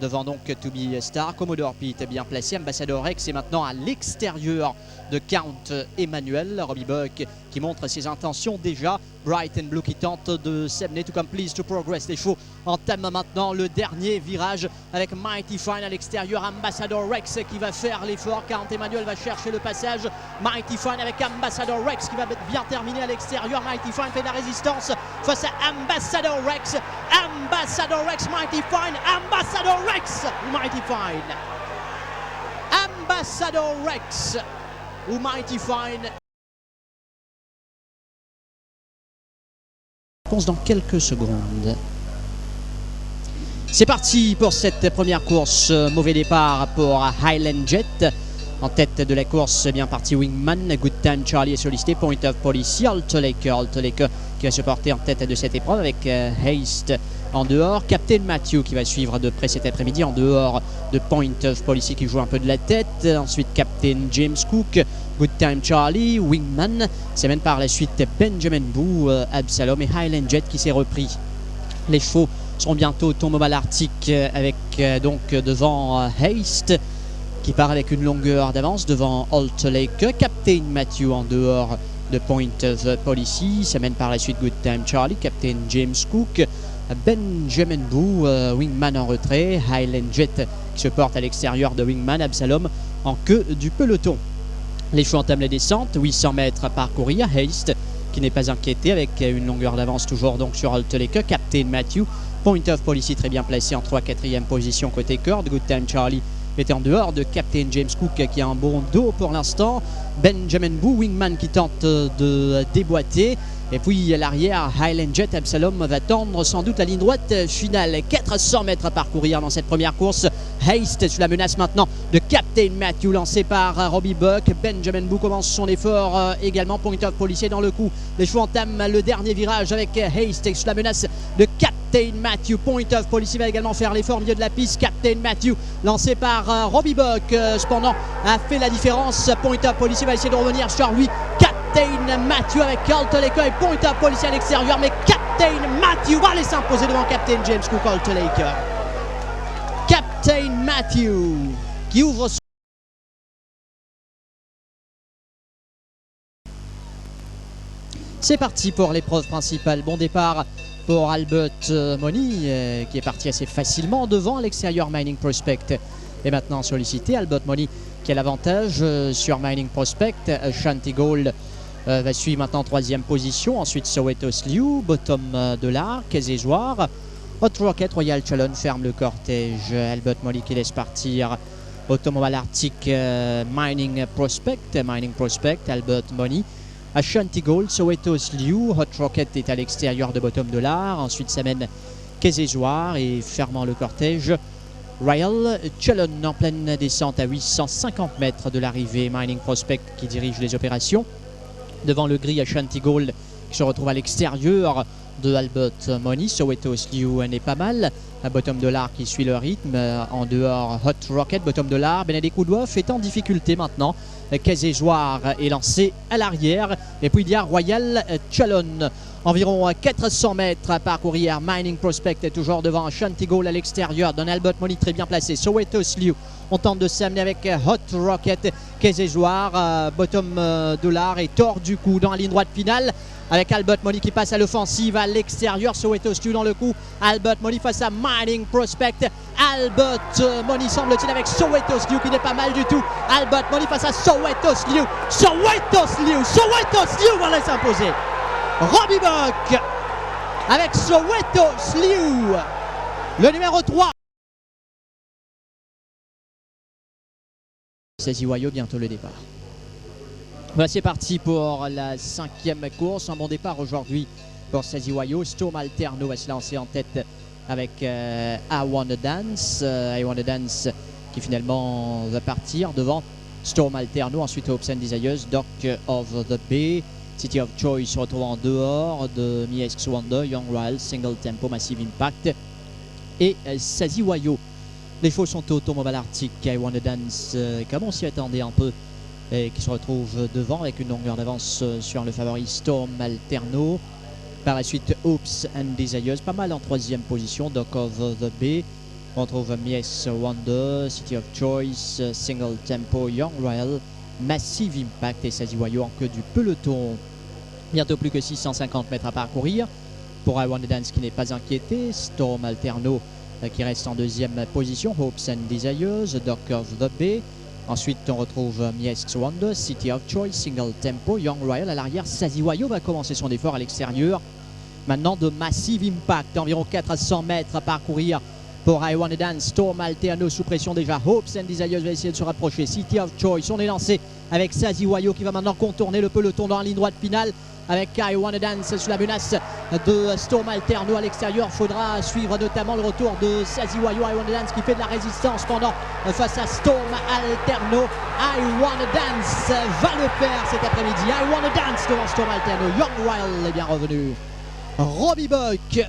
Speaker 4: Devant donc To Be a Star, Commodore Pete est bien placé, Ambassador Rex est maintenant à l'extérieur de Count Emmanuel, Robbie Buck qui montre ses intentions déjà, Bright and Blue qui tente de s'amener, tout comme Please to Progress. Les chevaux entament maintenant le dernier virage avec Mighty Fine à l'extérieur, Ambassador Rex qui va faire l'effort, Count Emmanuel va chercher le passage, Mighty Fine avec Ambassador Rex qui va bien terminer à l'extérieur, Mighty Fine fait de la résistance face à Ambassador Rex, Mighty Fine, Ambassador Rex ou Mighty Fine, Ambassador Rex ou Mighty Fine. Réponse dans quelques secondes. C'est parti pour cette première course. Mauvais départ pour Highland Jet. En tête de la course, bien parti Wingman. Good Time Charlie est sollicité. Point of Policy. Altolake qui va se porter en tête de cette épreuve avec Haste en dehors. Captain Matthew qui va suivre de près cet après-midi en dehors de Point of Policy qui joue un peu de la tête. Ensuite Captain James Cook, Good Time Charlie, Wingman. C'est même par la suite Benjamin Boo, Absalom et Highland Jet qui s'est repris. Les chevaux seront bientôt au tombeau malartique avec donc devant Haste qui part avec une longueur d'avance devant Altolake. Captain Matthew en dehors de Point of Policy. Ça mène par la suite Good Time Charlie, Captain James Cook, Benjamin Boo, Wingman en retrait, Highland Jet qui se porte à l'extérieur de Wingman, Absalom en queue du peloton. Les chevaux entament la descente, 800 mètres à parcourir. Haste qui n'est pas inquiété avec une longueur d'avance toujours donc sur Altolake. Captain Matthew, Point of Policy très bien placé en 3-4e position côté corde. Good Time Charlie était en dehors de Captain James Cook qui a un bon dos pour l'instant. Benjamin Boo, Wingman qui tente de déboîter. Et puis à l'arrière, Highland Jet Absalom va tendre sans doute la ligne droite finale. 400 mètres à parcourir dans cette première course. Haste sous la menace maintenant de Captain Matthew, lancé par Robbie Buck. Benjamin Boo commence son effort également. Point of Policier dans le coup. Les chevaux entament le dernier virage avec Haste sous la menace de Captain Matthew. Point of Policier va également faire l'effort au milieu de la piste. Captain Matthew lancé par Robbie Buck cependant a fait la différence. Point of Policier va essayer de revenir sur lui. Captain Matthew avec Colt Laker et Point of Policier à l'extérieur, mais Captain Matthew va aller s'imposer devant Captain James Cook Colt Laker. Captain Matthew qui ouvre son... C'est parti pour l'épreuve principale. Bon départ pour Albert Money qui est parti assez facilement devant à l'extérieur Mining Prospect. Et maintenant sollicité, Albert Money qui a l'avantage sur Mining Prospect. Shanty Gold va suivre maintenant en 3e position. Ensuite Soweto Slew, Bottom de l'Arc, Zézoir. Hot Rocket, Royal Challenge ferme le cortège. Albert Money qui laisse partir Automobile Arctic, Mining Prospect, Albert Money. Ashanti Gold, Soweto Slew, Hot Rocket est à l'extérieur de Bottom de l'Arc. Ensuite ça mène Zézoir et fermant le cortège Royal Challenge en pleine descente à 850 mètres de l'arrivée. Mining Prospect qui dirige les opérations. Devant le gris Ashanti Gold qui se retrouve à l'extérieur de Albert Money. Soweto Slew n'est pas mal. À Bottom de l'Arc qui suit le rythme. En dehors Hot Rocket, Bottom de l'Arc. Benedict Woodruff est en difficulté maintenant. Zézoir est lancé à l'arrière. Et puis il y a Royal Challenge. Environ 400 mètres à parcourir. Mining Prospect est toujours devant. Shanty Gold à l'extérieur. Don Albert Money très bien placé. Soweto Slew. On tente de s'amener avec Hot Rocket. Zézoir, Bottom de l'Arc et tord du coup dans la ligne droite finale. Avec Albert Money qui passe à l'offensive à l'extérieur. Soweto Slew dans le coup. Albert Money face à Mining Prospect. Albert Money semble-t-il avec Soweto Slew qui n'est pas mal du tout. Albert Money face à Soweto Slew. Soweto Slew va aller s'imposer. Robbie Buck avec Soweto Slew, le numéro 3. Saziwayo bientôt le départ. Voilà, c'est parti pour la 5e course. Un bon départ aujourd'hui pour Saziwayo. Storm Alterno va se lancer en tête avec I Wanna Dance. I Wanna Dance qui finalement va partir devant Storm Alterno. Ensuite Hopes and Desires, Dock of the Bay. City of Choice se retrouve en dehors de Miesk Wonder, Young Royal, Single Tempo, Massive Impact et Saziwayo. Les chevaux sont Automobile Arctic, I Wanna Dance, comme on s'y attendait un peu, et qui se retrouve devant avec une longueur d'avance sur le favori Storm Alterno. Par la suite Hopes and Desires, pas mal en 3e position, Dock of the Bay. On retrouve Miesk Wonder, City of Choice, Single Tempo, Young Royal, Massive Impact et Saziwayo en queue du peloton. Bientôt plus que 650 mètres à parcourir pour I Wanna Dance qui n'est pas inquiété. Storm Alterno qui reste en 2e position. Hopes and Desires, Dock of the Bay. Ensuite on retrouve Miesk Wonder, City of Choice, Single Tempo, Young Royal. À l'arrière Saziwayo va commencer son effort à l'extérieur. Maintenant de Massive Impact, environ 400 mètres à parcourir pour I Wanna Dance. Storm Alterno sous pression déjà. Hopes and Desires va essayer de se rapprocher. City of Choice, on est lancé avec Saziwayo qui va maintenant contourner le peloton dans la ligne droite finale avec I Wanna Dance sous la menace de Storm Alterno à l'extérieur. Faudra suivre notamment le retour de Saziwayo. I Wanna Dance qui fait de la résistance pendant face à Storm Alterno. I Wanna Dance va le faire cet après-midi. I Wanna Dance devant Storm Alterno. Young Royal est bien revenu. Robbie Buck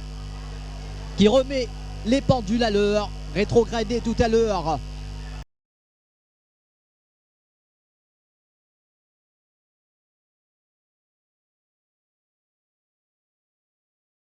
Speaker 4: qui remet les pendules à l'heure, rétrogradé tout à l'heure